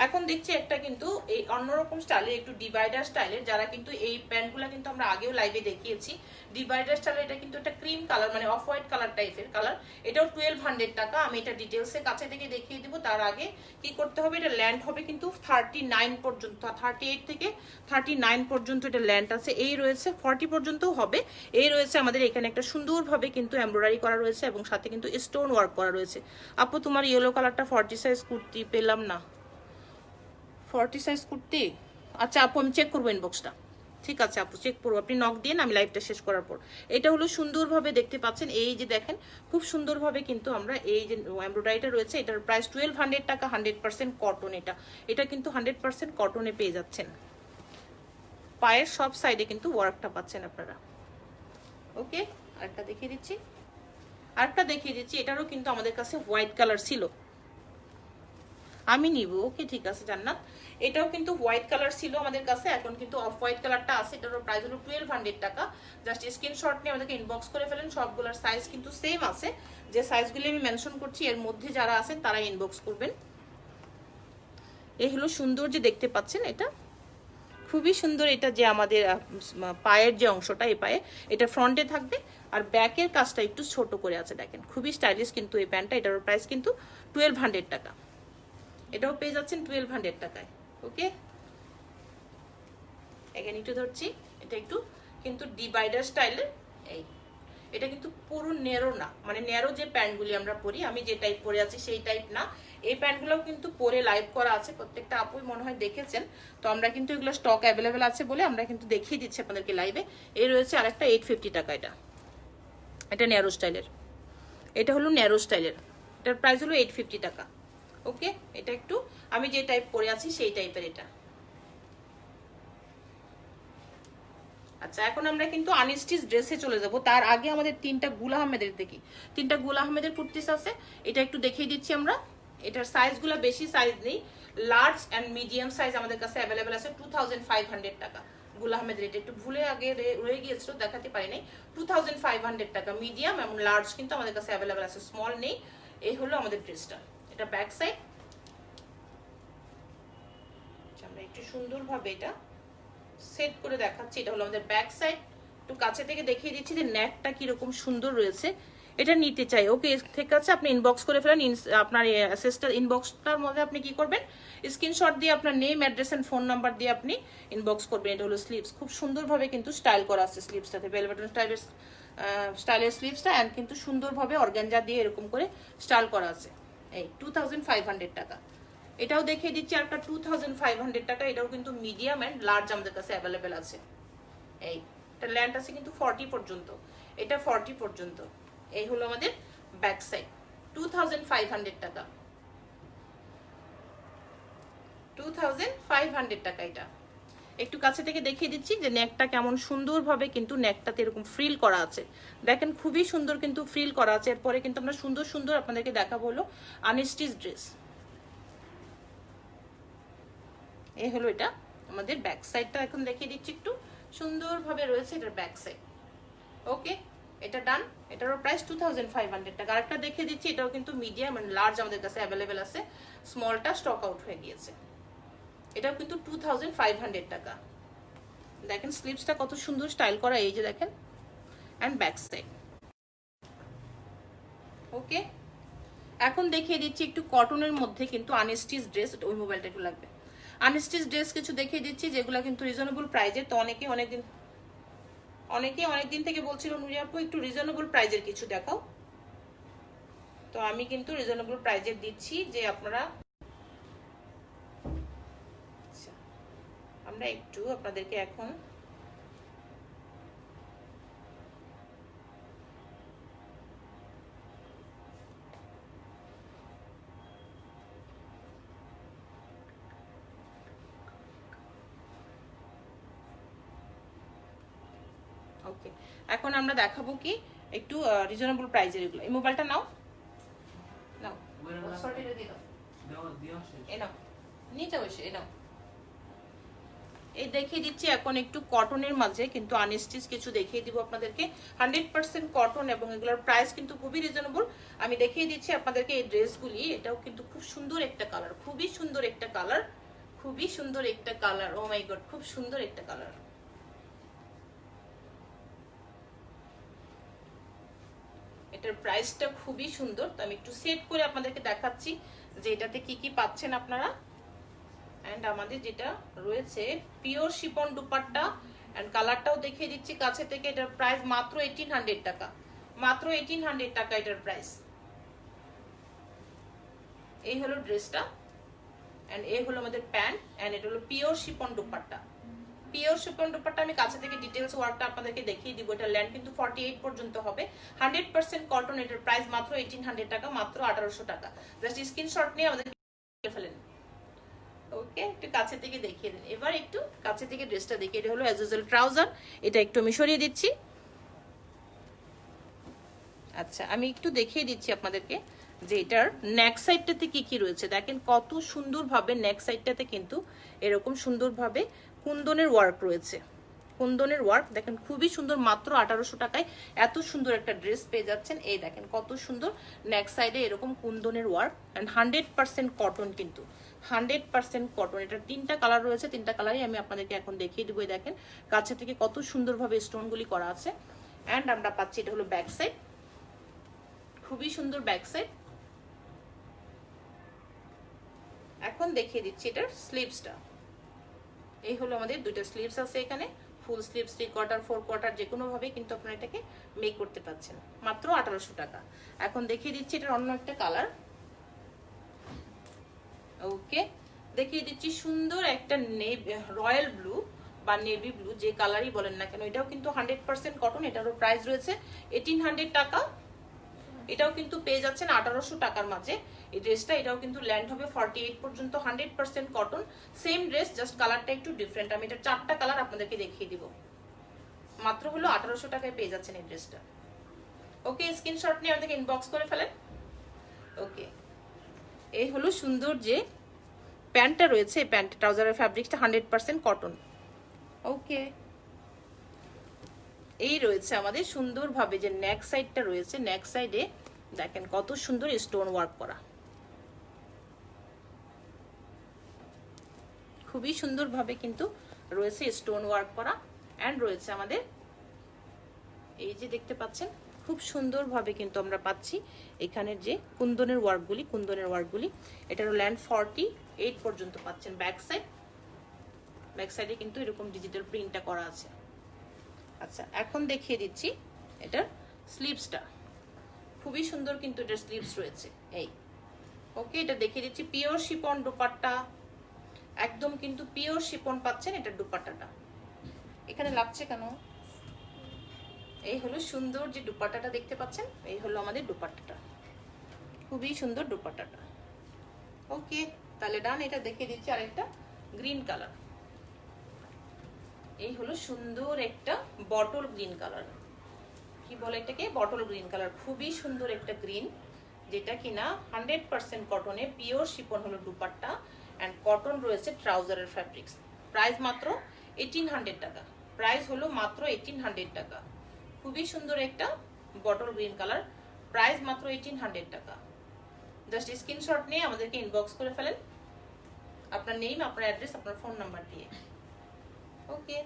এখন দেখছি একটা কিন্তু এই অন্যরকম স্টাইলের, একটু ডিভাইডার স্টাইলের, যারা কিন্তু এই প্যান্টগুলো কিন্তু আমরা আগেও লাইভে দেখিয়েছি। ডিভাইডার স্টাইলের, এটা কিন্তু একটা ক্রিম কালার, মানে অফ হোয়াইট কালার টাইপের কালার। এটাও 1200 টাকা। আমি এটা ডিটেলসে কাছে থেকে দেখিয়ে দিব। তার আগে কি করতে হবে, এটা ল্যান্ড হবে কিন্তু 39 পর্যন্ত, 38 থেকে 39 পর্যন্ত এটা ল্যান্ড আছে। এই রয়েছে 40 পর্যন্তও হবে। এই রয়েছে আমাদের এখানে একটা সুন্দরভাবে কিন্তু এমব্রয়ডারি করা রয়েছে, এবং সাথে কিন্তু স্টোন ওয়ার্ক করা রয়েছে। আপু তোমার ইয়েলো কালারটা 40 সাইজ কুর্তি পেলাম না, 40 সাইজ কুর্তি। আচ্ছা আপু, আমি চেক করবো ইনবক্সটা। ঠিক আছে আপু, চেক করবো, আপনি নক দিন আমি লাইভটা শেষ করার পর। এটা হলো সুন্দরভাবে দেখতে পাচ্ছেন, এই যে দেখেন খুব সুন্দরভাবে কিন্তু আমরা এই যে এমব্রয়ডারিটা রয়েছে, এটার প্রাইস 1200 টাকা। 100% কটন, এটা কিন্তু 100% কটনে পেয়ে যাচ্ছেন। পায়ের সব সাইডে কিন্তু ওয়ার্কটা পাচ্ছেন আপনারা। ওকে, আরেকটা দেখিয়ে দিচ্ছি। এটারও কিন্তু আমাদের কাছে হোয়াইট কালার ছিল, আমি নিব। ওকে, ঠিক আছে জান্নাত। এটাও কিন্তু হোয়াইট কালার ছিল আমাদের কাছে, এখন কিন্তু অফ হোয়াইট কালারটা আছে। এটারও প্রাইস হলো 1200 টাকা। জাস্ট স্ক্রিনশট নিয়ে আমাদেরকে ইনবক্স করে ফেলেন। সবগুলোর সাইজ কিন্তু সেম আছে, যে সাইজগুলি আমি মেনশন করছি এর মধ্যে যারা আছেন তারা ইনবক্স করবেন। এই হলো সুন্দর যে দেখতে পাচ্ছেন, এটা খুবই সুন্দর। এটা যে আমাদের পায়ের যে অংশটা, এই পায়ে এটা ফ্রন্টে থাকবে, আর ব্যাকের কাজটা একটু ছোট করে আছে, দেখেন খুবই স্টাইলিশ কিন্তু এই প্যান্টটা। এটার প্রাইস কিন্তু 1200 টাকা। এটাও পেয়ে যাচ্ছেন 1200 টাকায়। ওকে, এখানে একটু ধরছি, এটা একটু কিন্তু ডিভাইডার স্টাইলের। এটা কিন্তু পুরো নেরো না, মানে নেরো যে প্যান্টগুলি আমরা পরি, আমি যে টাইপ পরে আছি সেই টাইপ না। এই প্যান্টগুলোও কিন্তু পরে লাইভ করা আছে, প্রত্যেকটা আপুই মনে হয় দেখেছেন। তো আমরা কিন্তু এগুলো স্টক অ্যাভেলেবেল আছে বলে আমরা কিন্তু দেখিয়ে দিচ্ছি আপনাদেরকে লাইভে। এই রয়েছে আরেকটা 850 টাকা। এটা ন্যারো স্টাইলের, এটা হলো ন্যারো স্টাইলের, এটার প্রাইস হলো 850 টাকা। ওকে, এটা একটু আমি যে টাইপ পরে আছি সেই টাইপের। এটা আচ্ছা, এখন আমরা কিন্তু আনস্টিচ ড্রেসে চলে যাব। তার আগে আমাদের তিনটা গুল আহমেদের দেখি, তিনটা গুল আহমেদের কুর্তিস আছে, এটা একটু দেখিয়ে দিচ্ছি আমরা। এটার সাইজগুলো বেশি সাইজ নেই, লার্জ অ্যান্ড মিডিয়াম সাইজ আমাদের কাছে অ্যাভেলেবেল আছে। 2500 টাকা গুল আহমেদের। এটা একটু ভুলে আগে রয়ে গিয়েছিল, দেখাতে পারি নাই। 2500 টাকা মিডিয়াম এবং লার্জ কিন্তু আমাদের কাছে অ্যাভেলেবেল আছে, স্মল নেই। এই হলো আমাদের ড্রেসটা। এটা ব্যাক সাইড। আমরা একটু সুন্দরভাবে এটা সেট করে দেখাচ্ছি। এটা হলো আমাদের ব্যাক সাইড। একটু কাছে থেকে দেখিয়ে দিচ্ছি যে নেকটা কিরকম সুন্দর রয়েছে। এটা নিতে চাই, ওকে ঠিক আছে, আপনি ইনবক্স করে ফেলেন। আপনার অ্যাসেসটার ইনবক্সটার মধ্যে আপনি কি করবেন, স্ক্রিনশট দিয়ে আপনার name, address and phone number দিয়ে আপনি ইনবক্স করবেন। এটা হলো স্লিভস, খুব সুন্দরভাবে কিন্তু স্টাইল করা আছে স্লিভসটাতে, ভেলভেট স্টাইলের স্লিভসটা, অ্যান্ড কিন্তু সুন্দরভাবে অর্গানজা দিয়ে এরকম করে স্টাইল করা আছে। এই 2500 টাকা। এটাও দেখিয়ে দিচ্ছি আর একটা 2500 টাকা। এটাও কিন্তু মিডিয়াম অ্যান্ড লার্জ আমাদের কাছে অ্যাভেলেবেল আছে। এই এটা ল্যান্ড আছে কিন্তু 40 পর্যন্ত, এটা 40 পর্যন্ত। এই হলো আমাদের ব্যাক সাইড। 2500 টাকা, 2500 টাকা। এটা একটু কাছে থেকে দেখিয়ে দিচ্ছি যে নেকটা কেমন সুন্দরভাবে কিন্তু নেকটাতে এরকম ফ্রিল করা আছে। দেখেন খুবই সুন্দর কিন্তু ফ্রিল করা আছে। এরপরে কিন্তু আমরা সুন্দর সুন্দর আপনাদেরকে দেখাবো হলো আনস্টিচ ড্রেস। এই হলো এটা আমাদের ব্যাক সাইডটা। এখন দেখিয়ে দিচ্ছি একটু সুন্দরভাবে রয়েছে এটার ব্যাক সাইড। ওকে, এটা ডান। এটারও প্রাইস 2500 টাকা। আরেকটা দেখিয়ে দিচ্ছি, এটাও কিন্তু মিডিয়াম এন্ড লার্জ আমাদের কাছে অ্যাভেলেবেল আছে, স্মলটা স্টক আউট হয়ে গিয়েছে। এটাও কিন্তু 2500 টাকা। দেখেন স্লিভসটা কত সুন্দর স্টাইল করা, এই যে দেখেন, অ্যান্ড ব্যাক সাইড। ওকে, এখন দেখিয়ে দিচ্ছি একটু কটনের মধ্যে কিন্তু আনস্টিচ ড্রেস। ওই মোবাইলটা একটু লাগবে। আনস্টিচ ড্রেস কিছু দেখিয়ে দিচ্ছি যেগুলো কিন্তু রিজনেবল প্রাইজে। তো অনেকে অনেকদিন থেকে বলছিল নুরি আপু একটু রিজনেবল প্রাইজের কিছু দেখাও। তো আমি কিন্তু রিজনেবল প্রাইজের দিচ্ছি, যে আপনারা আমরা একটু আপনাদেরকে এখন ওকে, এখন আমরা দেখাবো কি একটু রিজনেবল প্রাইজের এগুলো। এই মোবাইলটা নাও নাও, সর্টিটা দিয়ে দাও, এ নাও, নিয়ে যাও এসে, এ নাও। এই দেখিয়ে দিচ্ছি এখন একটু কটনের মাঝে কিন্তু আনস্টিচ কিছু দেখিয়ে দিব আপনাদেরকে। 100% কটন এবং এগুলোর প্রাইস কিন্তু খুবই রিজনেবল। আমি দেখিয়ে দিচ্ছি আপনাদেরকে এই ড্রেসগুলি। এটাও কিন্তু খুব সুন্দর একটা কালার, খুবই সুন্দর একটা কালার, খুবই সুন্দর একটা কালার। ও মাই গড, খুব সুন্দর একটা কালার। এটার প্রাইসটা খুবই সুন্দর। তো আমি একটু সেট করে আপনাদেরকে দেখাচ্ছি যে এটাতে কি কি পাচ্ছেন আপনারা। এন্ড আমাদের যেটা রয়েছে পিওর শিফন দুপাট্টা, এন্ড কালারটাও দেখিয়ে দিচ্ছি কাছে থেকে। এটার প্রাইস মাত্র 1800 টাকা, মাত্র 1800 টাকা এটার প্রাইস। এই হলো ড্রেসটা, এন্ড এই হলো আমাদের প্যান্ট, এন্ড এটা হলো pure chiffon dupatta. Pure chiffon dupatta আমি কাছে থেকে ডিটেইলস ওয়ার্কটা আপনাদেরকে দেখিয়ে দিব। এটা ল্যান্ড কিন্তু 48 পর্যন্ত হবে, 100% কটন। এটার প্রাইস মাত্র 1800 টাকা, মাত্র 1800 টাকা। জাস্ট স্ক্রিনশট নিয়ে আমাদের ফেলেন। ওকে, একটু কাছে থেকে দেখিয়ে দিন। এবার একটু কাছে থেকে ড্রেসটা দেখিয়ে। এটা হলো অ্যাজ ইউজুয়াল ট্রাউজার। এটা একটু আমি সরিয়ে দিচ্ছি। আচ্ছা, আমি একটু দেখিয়ে দিচ্ছি আপনাদেরকে যে এটার নেক সাইডটাতে কি কি রয়েছে। দেখেন কত সুন্দরভাবে নেক সাইডটাতে কিন্তু এরকম সুন্দরভাবে কুন্দনের ওয়ার্ক রয়েছে। কুন্দনের ওয়ার্ক দেখেন খুবই সুন্দর, মাত্র 1800 টাকায় এত সুন্দর একটা ড্রেস পেয়ে যাচ্ছেন। এই দেখেন কত সুন্দর নেক সাইডে এরকম কুন্দনের ওয়ার্ক, অ্যান্ড 100% কটন কিন্তু, 100% কটন। এটার তিনটা কালার রয়েছে, তিনটা কালারই আমি আপনাদেরকে এখন দেখিয়ে দিব। দেখেন কাছে থেকে কত সুন্দরভাবে স্টোনগুলি করা আছে। অ্যান্ড আমরা পাচ্ছি এটা হলো ব্যাক সাইড, খুবই সুন্দর ব্যাক সাইড। এখন দেখিয়ে দিচ্ছি এটার স্লিভসটা। এই হলো আমাদের দুইটা স্লিভস আছে এখানে, ফুল স্লিভ, 3 কোয়ার্টার, 4 কোয়ার্টার, যে কোনো ভাবে কিন্তু আপনারা এটাকে মেক করতে পারছেন, মাত্র 1800 টাকা। এখন দেখিয়ে দিচ্ছি এটার অন্য একটা কালার। ওকে, দেখিয়ে দিচ্ছি সুন্দর একটা রয়্যাল ব্লু বা নেভি ব্লু, যে কালারই বলেন না কেন। এটাও কিন্তু 100% কটন। এটারও প্রাইস রয়েছে 1800 টাকা। এটাও কিন্তু পেয়ে যাচ্ছেন 1800 টাকার মাঝে এই ড্রেসটা। এটাও কিন্তু ল্যান্ড হবে 48 পর্যন্ত, 100% কটন। সেম ড্রেস, জাস্ট কালারটা একটু ডিফারেন্ট। আমি এটা 4টা কালার আপনাদেরকে দেখিয়ে দিব। মাত্র হলো 1800 টাকায় পেয়ে যাচ্ছেন এই ড্রেসটা। ওকে, স্ক্রিনশট নিয়ে আমাদেরকে ইনবক্স করে ফেলেন। ওকে, এই হলো সুন্দর যে প্যান্টটা রয়েছে, প্যান্ট ট্রাউজারের ফ্যাব্রিকটা 100% কটন। ওকে, এই রয়েছে আমাদের সুন্দরভাবে যে নেক সাইডটা রয়েছে, নেক সাইডে দেখেন কত সুন্দর স্টোন ওয়ার্ক করা, খুবই সুন্দরভাবে কিন্তু রয়েছে স্টোন ওয়ার্ক করা। অ্যান্ড রয়েছে আমাদের এই যে দেখতে পাচ্ছেন খুব সুন্দরভাবে কিন্তু আমরা পাচ্ছি এখানের যে কুন্দনের ওয়ার্কগুলি, এটারও ল্যান্ড 48 পর্যন্ত পাচ্ছেন। ব্যাক সাইডে কিন্তু এরকম ডিজিটাল প্রিন্টটা করা আছে। আচ্ছা, এখন দেখিয়ে দিচ্ছি এটার স্লিভসটা, খুবই সুন্দর কিন্তু এটার স্লিভস রয়েছে এই। ওকে, এটা দেখিয়ে দিচ্ছি পিওর শিপন দুপাট্টা, একদম কিন্তু পিওর শিপন পাচ্ছেন এটার দুপাট্টাটা। এখানে লাগছে কেন? এই হলো সুন্দর যে দুপাট্টাটা দেখতে পাচ্ছেন, এই হলো আমাদের দুপাট্টাটা, খুবই সুন্দর দুপাট্টাটা। ওকে, তাহলে ডান। এটা দেখিয়ে দিচ্ছি আরেকটা গ্রিন কালার, এই হলো সুন্দর একটা বটল গ্রিন কালার, কি বলে এটাকে, বটল গ্রিন কালার, খুবই সুন্দর একটা গ্রিন, যেটা কিনা 100% কটনে, পিওর শিপন হলো দুপাট্টা অ্যান্ড কটন রয়েছে ট্রাউজারের ফ্যাব্রিক্স। প্রাইস মাত্র 1800 টাকা, প্রাইস হলো মাত্র 1800 টাকা। খুবই সুন্দর একটা বটল গ্রিন কালার, প্রাইস মাত্র 1800 টাকা। জাস্ট স্ক্রিনশট নিয়ে আমাদেরকে ইনবক্স করে ফেলেন আপনার নেম, আপনার অ্যাড্রেস, আপনার ফোন নাম্বার দিয়ে। ওকে,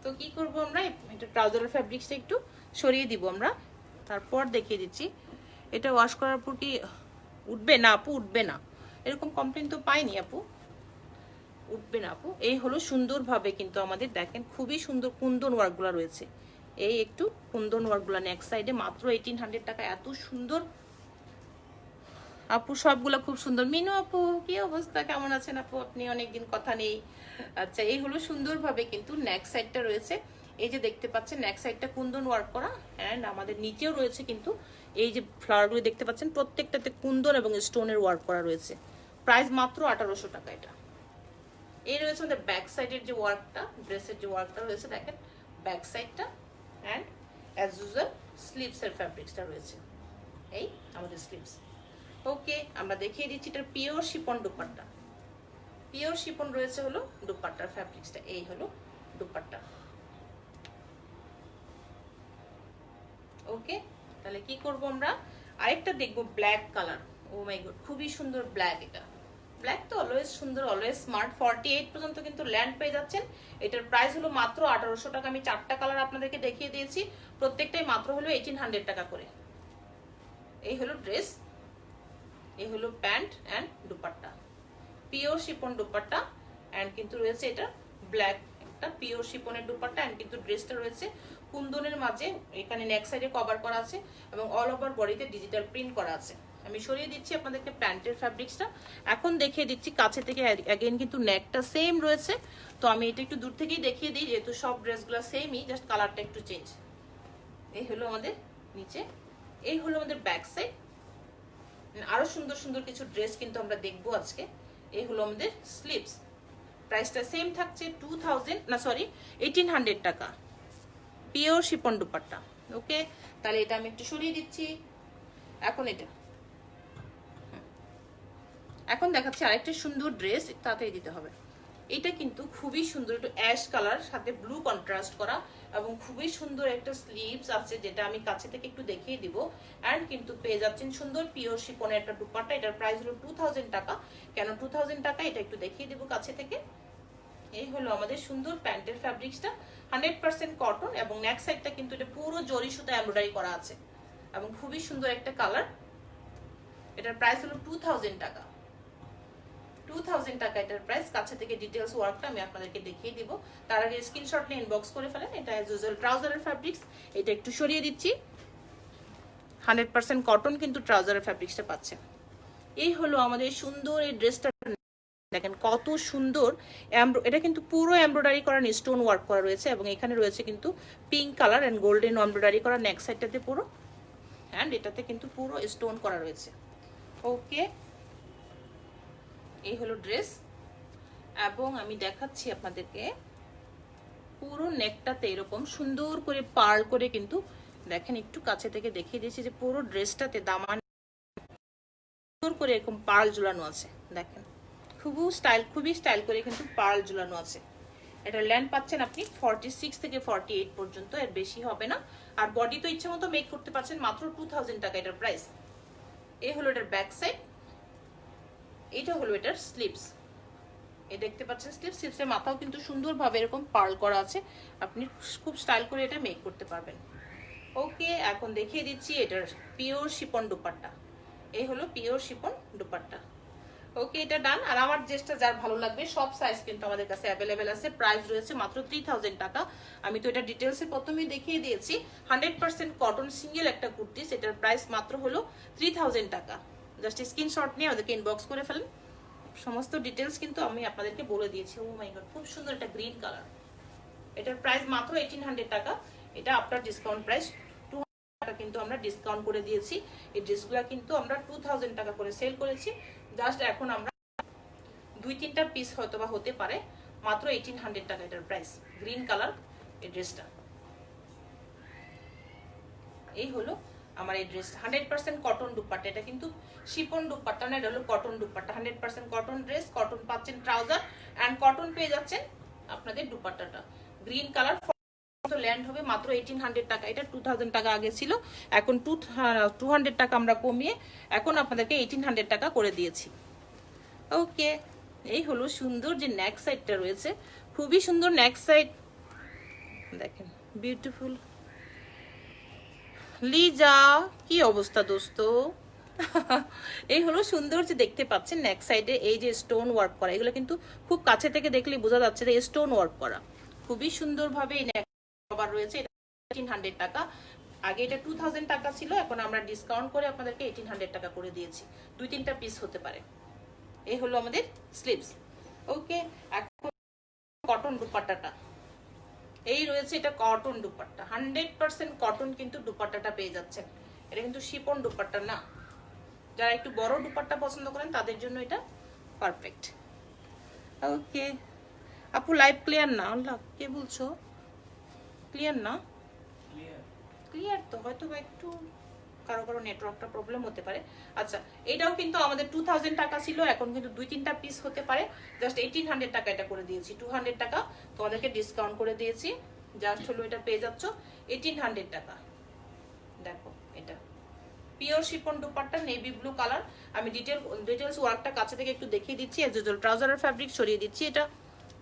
তো কি করব আমরা, এটা ট্রাউজারের ফ্যাব্রিক্সটা একটু সরিয়ে দিব আমরা, তারপর দেখিয়ে দিচ্ছি এটা ওয়াশ করার পর কি উঠবে না আপু, উঠবে না, এরকম কমপ্লেন তো পাইনি আপু, উঠবে না আপু। এই হলো সুন্দরভাবে কিন্তু আমাদের দেখেন খুবই সুন্দর কুন্দন ওয়ার্কগুলো রয়েছে, এই একটু কুন্দন ওয়ার্কগুলো নেক সাইডে, মাত্র 1800 টাকা, এত সুন্দর আপু, সবগুলো খুব সুন্দর। মিনু আপু কি অবস্থা, কেমন আছেন আপু আপনি, অনেকদিন কথা নেই। আচ্ছা, এই হলো সুন্দরভাবে কিন্তু নেক সাইডটা রয়েছে, এই যে দেখতে পাচ্ছেন নেক সাইডটা কুন্দন ওয়ার্ক করা, অ্যান্ড আমাদের নিচেও রয়েছে কিন্তু এই যে ফ্লাওয়ারগুলো দেখতে পাচ্ছেন প্রত্যেকটাতে কুন্দন এবং স্টোনের ওয়ার্ক করা রয়েছে। প্রাইস মাত্র 1800 টাকা এটা। এই রয়েছে আমাদের ব্যাক সাইডের যে ওয়ার্কটা, ড্রেসের যে ওয়ার্কটা রয়েছে দেখেন ব্যাক সাইডটা, অ্যান্ড অ্যাজ ইউজুয়াল স্লিভসের ফ্যাব্রিক্সটা রয়েছে, এই আমাদের স্লিভস। ওকে, আমরা দেখিয়ে দিচ্ছি এটার pure chiffon dupatta, pure Shipon রয়েছে হলো দুপাট্টার ফ্যাব্রিক্সটা, এই হলো দুপাট্টা। ওকে, তাহলে কি করব আমরা, আরেকটা দেখবো ব্ল্যাক কালার। ও মাই গড, খুবই সুন্দর ব্ল্যাক, এটা ব্ল্যাক তো অলওয়েজ সুন্দর, অলওয়েজ স্মার্ট। 48 পর্যন্ত কিন্তু ল্যান্ড পেয়ে যাচ্ছেন। এটার প্রাইস হলো মাত্র 1800 টাকা। আমি 4টা কালার আপনাদেরকে দেখিয়ে দিয়েছি, প্রত্যেকটাই মাত্র হলো 1800 টাকা করে। এই হলো ড্রেস, এই হলো pant and dupatta, pure chiffon dupatta, and কিন্তু রয়েছে এটা ব্ল্যাক একটা পিওর শিপনের দুপাট্টা, অ্যান্ড কিন্তু ড্রেসটা রয়েছে কুন্দনের মাঝে, এখানে নেক সাইডে কভার করা আছে এবং অল ওভার বডিতে ডিজিটাল প্রিন্ট করা আছে। আমি সরিয়ে দিচ্ছি আপনাদেরকে প্যান্টের ফ্যাব্রিক্সটা, এখন দেখিয়ে দিচ্ছি কাছে থেকে। অ্যাগেন কিন্তু নেকটা সেম রয়েছে, তো আমি এটা একটু দূর থেকেই দেখিয়ে দিই, যেহেতু সব ড্রেসগুলো সেমই, জাস্ট কালারটা একটু চেঞ্জ। এই হলো আমাদের নিচে, এই হলো আমাদের ব্যাক সাইড। আরো সুন্দর সুন্দর কিছু ড্রেস কিন্তু আমরা দেখবো আজকে। এই হলো আমাদের স্লিভস, প্রাইসটা সেম থাকছে 1800 টাকা, পিওর শিপন দুপাট্টা। ওকে, তাহলে এটা আমি একটু সরিয়ে দিচ্ছি। এখন দেখাচ্ছি আরেকটা সুন্দর ড্রেস, তাড়াতাড়ি দিতে হবে। এটা কিন্তু খুবই সুন্দর, একটু অ্যাশ কালার সাথে ব্লু কন্ট্রাস্ট করা, এবং খুবই সুন্দর একটা স্লিভস আছে, যেটা আমি কাছে থেকে একটু দেখিয়ে দিব। অ্যান্ড কিন্তু পেয়ে যাচ্ছেন সুন্দর পিওর শিপনের একটা দুপাট্টা। এটার প্রাইস হলো 2000 টাকা। কেন 2000 টাকা, এটা একটু দেখিয়ে দিব কাছে থেকে। এই হলো আমাদের সুন্দর প্যান্টের ফ্যাব্রিক্সটা, 100% কটন, এবং নেক সাইডটা কিন্তু এটা পুরো জরি সুতা এমব্রয়ডারি করা আছে, এবং খুবই সুন্দর একটা কালার। এটার প্রাইস হলো 2000 টাকা। 2000 টাকা এটার প্রাইস। কাছে থেকে ডিটেলস ওয়ার্কটা আমি আপনাদেরকে দেখিয়ে দিব, তার আগে স্ক্রিনশট নিয়ে ইনবক্স করে ফেলেন। এটা অ্যাজ ইউজুয়াল ট্রাউজারের ফ্যাব্রিক্স, এটা একটু সরিয়ে দিচ্ছি। 100% কটন কিন্তু ট্রাউজারের ফ্যাব্রিক্সটা পাচ্ছে। এই হলো আমাদের সুন্দর এই ড্রেসটা, দেখেন কত সুন্দর। এটা কিন্তু পুরো এমব্রয়ডারি করা, স্টোন ওয়ার্ক করা রয়েছে, এবং এখানে রয়েছে কিন্তু pink colour and golden embroidery করা নেক সাইডটাতে পুরো, অ্যান্ড এটাতে কিন্তু পুরো স্টোন করা রয়েছে। ওকে, এই হলো ড্রেস, এবং আমি দেখাচ্ছি আপনাদেরকে পুরো নেকটাতে এরকম সুন্দর করে পার্ল করে কিন্তু দেখেন, একটু কাছে থেকে দেখিয়ে দিয়েছি যে পুরো ড্রেসটাতে দামান সুন্দর করে এরকম পার্ল ঝুলানো আছে। দেখেন খুবই স্টাইল করে কিন্তু পার্ল ঝুলানো আছে। এটা লেন্থ পাচ্ছেন আপনি 46 থেকে 48 পর্যন্ত, এর বেশি হবে না। আর বডি তো ইচ্ছে মতো মেক করতে পারছেন মাত্র 2000 টাকা এটার প্রাইস। এই হলো এটার ব্যাক সাইড, এটা হলো এটার স্লিভস। এই দেখতে পাচ্ছেন স্লিভসের মাথাও কিন্তু সুন্দরভাবে এরকম পার্ল করা আছে, আপনি খুব স্টাইল করে এটা মেক করতে পারবেন। ওকে, এখন দেখিয়ে দিচ্ছি এটার পিওর শিপন দুপাট্টা। এই হলো পিওর শিপন দুপাট্টা। ওকে, এটা ডান। আর আমার ড্রেসটা যার ভালো লাগবে, সব সাইজ কিন্তু আমাদের কাছে অ্যাভেলেবেল আছে। প্রাইস রয়েছে মাত্র 3000 টাকা। আমি তো এটা ডিটেলসে প্রথমেই দেখিয়ে দিয়েছি। 100% কটন সিঙ্গেল একটা কুর্তি, সেটার প্রাইস মাত্র হলো 3000 টাকা। জাস্ট স্ক্রিনশট নিয়ে আমাদেরকে ইনবক্স করে ফেলেন। সমস্ত ডিটেলস কিন্তু আমি আপনাদেরকে বলে দিয়েছি। ও মাই গড, খুব সুন্দর একটা গ্রিন কালার। এটার প্রাইস মাত্র 1800 টাকা। এটা আফটার ডিসকাউন্ট প্রাইস 200 টাকা কিন্তু আমরা ডিসকাউন্ট করে দিয়েছি। এই ড্রেসগুলো কিন্তু আমরা 2000 টাকা করে সেল করেছি। জাস্ট এখন আমরা 2-3টা পিস হয়তো বা হতে পারে, মাত্র 1800 টাকা এটার প্রাইস। গ্রিন কালার এই ড্রেসটা। এই হলো আমার এই ড্রেস। 100% কটন দুপাট্টা, এটা কিন্তু শিপন দুপাট্টা না, এটা হলো cotton dupatta. 100% cotton dress, cotton পাচ্ছেন ট্রাউজার এন্ড কটন পেয়ে যাচ্ছেন আপনাদের দুপাট্টাটা। গ্রিন কালার ল্যান্ড হবে মাত্র 1800 টাকা। এটা 2000 টাকা আগে ছিল, এখন 200 টাকা আমরা কমিয়ে এখন আপনাদেরকে 1800 টাকা করে দিয়েছি। ওকে, এই হলো সুন্দর যে নেক সাইডটা রয়েছে, খুবই সুন্দর নেক সাইড। দেখেন বিউটিফুল। লিজা, কি অবস্থা দোস্ত? এই হলো সুন্দর যে দেখতে পাচ্ছেন নেক সাইডে এই যে স্টোন ওয়ার্ক করা, এগুলো কিন্তু খুব কাছে থেকে দেখলে বোঝা যাচ্ছে যে স্টোন ওয়ার্ক করা। খুবই সুন্দরভাবে এই নেক কভার রয়েছে। এটা 1800 টাকা। আগে এটা 2000 টাকা ছিল, এখন আমরা ডিসকাউন্ট করে আপনাদেরকে 1800 টাকা করে দিয়েছি। 2-3টা পিস হতে পারে। এই হলো আমাদের স্লিভস। ওকে, এখন কটন দুপাট্টাটা এই রয়েছে। এটা কটন দুপাট্টা, 100% কটন কিন্তু দুপাট্টাটা পেয়ে যাচ্ছেন। এটা কিন্তু শিপন দুপাট্টা না। যারা একটু বড় দুপাট্টা পছন্দ করেন তাদের জন্য এটা পারফেক্ট। ওকে আপু, লাইভ ক্লিয়ার না? আল্লাহ, কে বলছো? ক্লিয়ার না? ক্লিয়ার তো, হয়তো বা একটু কারো কারো নেটওয়ার্কটা প্রবলেম হতে পারে। আচ্ছা, এটাও কিন্তু আমাদের 2000 টাকা ছিল, এখন কিন্তু 2-3টা পিস হতে পারে। জাস্ট 1800 টাকা এটা করে দিয়েছি। 200 টাকা তোমাদেরকে ডিসকাউন্ট করে দিয়েছি। জাস্ট হলো এটা পেয়ে যাচ্ছ 1800 টাকা। দেখো এটা pure chiffon dupatta, navy blue colour. আমি ডিটেলস ওয়ার্কটা কাছে থেকে একটু দেখিয়ে দিচ্ছি। এজ ইউজুয়াল ট্রাউজারের ফ্যাব্রিক সরিয়ে দিচ্ছি। এটা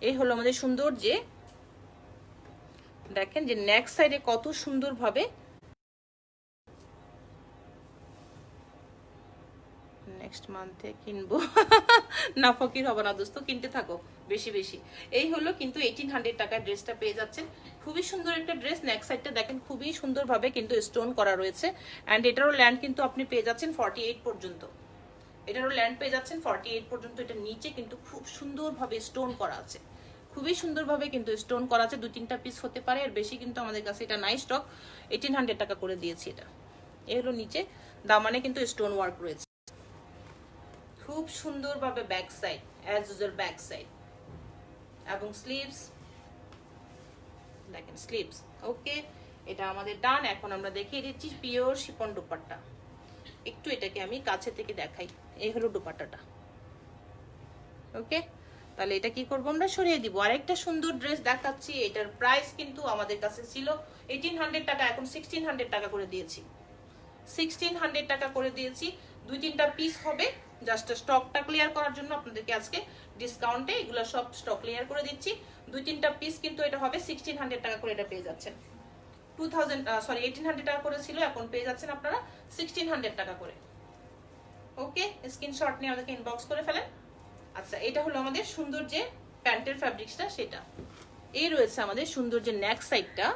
এই হলো আমাদের সুন্দর যে দেখেন যে নেক সাইডে কত সুন্দরভাবে। নেক্সট মান্থে কিনবো। না ফকির হবে না দোস্ত, কিনতে থাকো বেশি বেশি। এই হলো কিন্তু 1800 টাকার ড্রেসটা পেয়ে যাচ্ছেন। খুবই সুন্দর একটা ড্রেস। নেক সাইডটা দেখেন খুবই সুন্দরভাবে কিন্তু স্টোন করা রয়েছে। অ্যান্ড এটারও ল্যান্ড কিন্তু আপনি পেয়ে যাচ্ছেন 48 পর্যন্ত। এটারও ল্যান্ড পেয়ে যাচ্ছেন 48 পর্যন্ত। এটা নিচে কিন্তু খুব সুন্দরভাবে স্টোন করা আছে, খুবই সুন্দরভাবে কিন্তু স্টোন করা আছে। 2-3টা পিস হতে পারে, এর বেশি কিন্তু আমাদের কাছে এটা নাই স্টক। 1800 টাকা করে দিয়েছি এটা। এই হলো নিচে দামানে কিন্তু স্টোন ওয়ার্ক রয়েছে। খুব সুন্দরভাবে back side, as usual back side এবং স্লিভস। দেখেন স্লিভস। ওকে, এটা আমাদের ডান। এখন আমরা দেখিয়ে দিচ্ছি পিওর শিফন দুপাট্টা। একটু এটাকে আমি কাছে থেকে দেখাই। এই হলো দুপাট্টাটা। ওকে, তাহলে এটা কি করবো, আমরা সরিয়ে দিব। আরেকটা সুন্দর ড্রেস দেখাচ্ছি। এটার প্রাইস কিন্তু আমাদের কাছে ছিল 1800 টাকা, এখন 1600 টাকা করে দিয়েছি। 1600 টাকা করে দিয়েছি। 2-3টা পিস হবে। জাস্ট স্টকটা ক্লিয়ার করার জন্য আপনাদেরকে আজকে ডিসকাউন্টে এগুলো সব স্টক ক্লিয়ার করে দিচ্ছি। 2-3টা পিস কিন্তু এটা হবে 1600 টাকা করে এটা পেয়ে যাচ্ছেন। 1800 টাকা করে ছিল, এখন পেয়ে যাচ্ছেন আপনারা 1600 টাকা করে। ওকে, স্ক্রিনশট নিয়ে আমাদেরকে ইনবক্স করে ফেলেন। আচ্ছা, এটা হলো আমাদের সুন্দর যে প্যান্টের ফ্যাব্রিক্সটা সেটা। এই রয়েছে আমাদের সুন্দর যে নেক সাইডটা।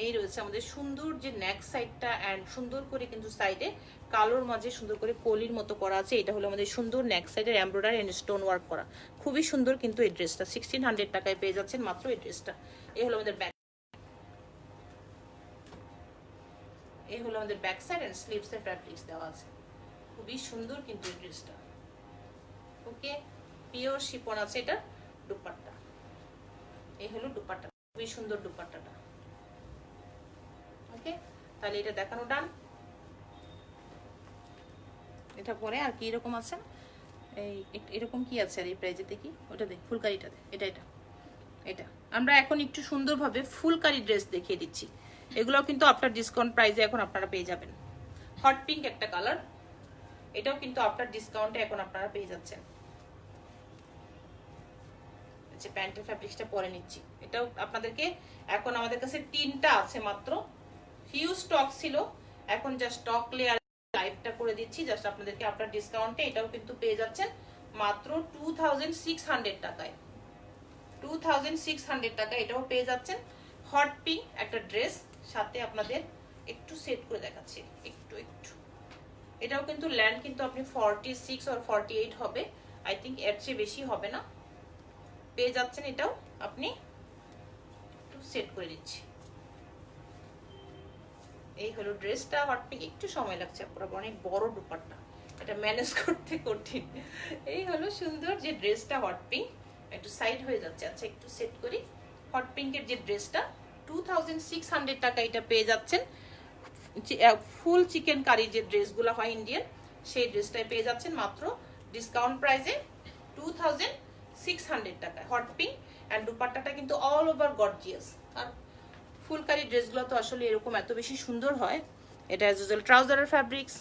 এই রয়েছে আমাদের সুন্দর যে নেক সাইডটা এন্ড সুন্দর করে কিন্তু সাইডে কালোর মাঝে সুন্দর করে কলির মতো করা আছে। এটা হলো আমাদের সুন্দর নেক সাইডের এমব্রয়ডারি এন্ড স্টোন ওয়ার্ক করা। খুবই সুন্দর কিন্তু এই ড্রেসটা 1600 টাকায় পেয়ে যাচ্ছেন মাত্র এই ড্রেসটা। এই হলো আমাদের ব্যাক, এই হলো আমাদের ব্যাক সাইড এন্ড স্লিভস এর ফ্যাব্রিক্স দেওয়া আছে। খুবই সুন্দর কিন্তু এই ড্রেসটা। ওকে, পিওর শিপন আছে এটা দুপাট্টা। এই হলো দুপাট্টা, খুবই সুন্দর দুপাট্টাটা। ওকে, তাহলে এটা দেখানো ডান। এটা পরে আর কি এরকম আছে, এই এরকম কি আছে আর এই প্রাইজে দেখি, ওটা দেখ ফুলকারিটা দেখ, এটা এটা এটা আমরা এখন একটু সুন্দরভাবে ফুলকারি ড্রেস দেখিয়ে দিচ্ছি। এগুলোও কিন্তু আফটার ডিসকাউন্ট প্রাইসে এখন আপনারা পেয়ে যাবেন। হট পিঙ্ক একটা কালার, এটাও কিন্তু আফটার ডিসকাউন্টে এখন আপনারা পেয়ে যাচ্ছেন। যে প্যান্টের ফ্যাব্রিক্সটা পরে নিচ্ছি, এটাও আপনাদেরকে এখন আমাদের কাছে 3টা আছে মাত্র, হিউজ স্টক ছিল, এখন জাস্ট স্টক ক্লিয়ার লাইভটা করে দিচ্ছি জাস্ট আপনাদেরকে আফটার ডিসকাউন্টে। এটাও কিন্তু পেয়ে যাচ্ছেন মাত্র 2600 টাকায়, 2600 টাকা এটাও পেয়ে যাচ্ছেন। হট পিঙ্ক একটা ড্রেস, সাথে আপনাদের একটু সেট করে দেখাচ্ছি, একটু একটু এটাও কিন্তু ল্যান্ড কিন্তু আপনি 46 or 48 হবে, আই থিঙ্ক এর চেয়ে বেশি হবে না, পেয়ে যাচ্ছেন। এটাও আপনি একটু সেট করে দিচ্ছি। এই হলো ড্রেসটা হট পিঙ্ক, একটু সময় লাগছে, পুরো অনেক বড় দুপাট্টা, এটা ম্যানেজ করতে কঠিন। এই হলো সুন্দর যে ড্রেসটা হট পিঙ্ক, একটু সাইড হয়ে যাচ্ছে। আচ্ছা একটু সেট করি। হট পিঙ্কের যে ড্রেসটা 2600 টাকা এটা পেয়ে যাচ্ছেন। ফুল চিকেন কারি যে ড্রেসগুলো হয় ইন্ডিয়ান, সেই ড্রেসটাই পেয়ে যাচ্ছেন মাত্র ডিসকাউন্ট প্রাইসে 2600 টাকায় হট পিঙ্ক। অ্যান্ড দুপাট্টাটা কিন্তু অল ওভার গর্জিয়াস। আর ফুলকারি ড্রেসগুলো তো আসলে এরকম এত বেশি সুন্দর হয়। এটা অ্যাজ ইউজুয়াল ট্রাউজারের ফ্যাব্রিক্স।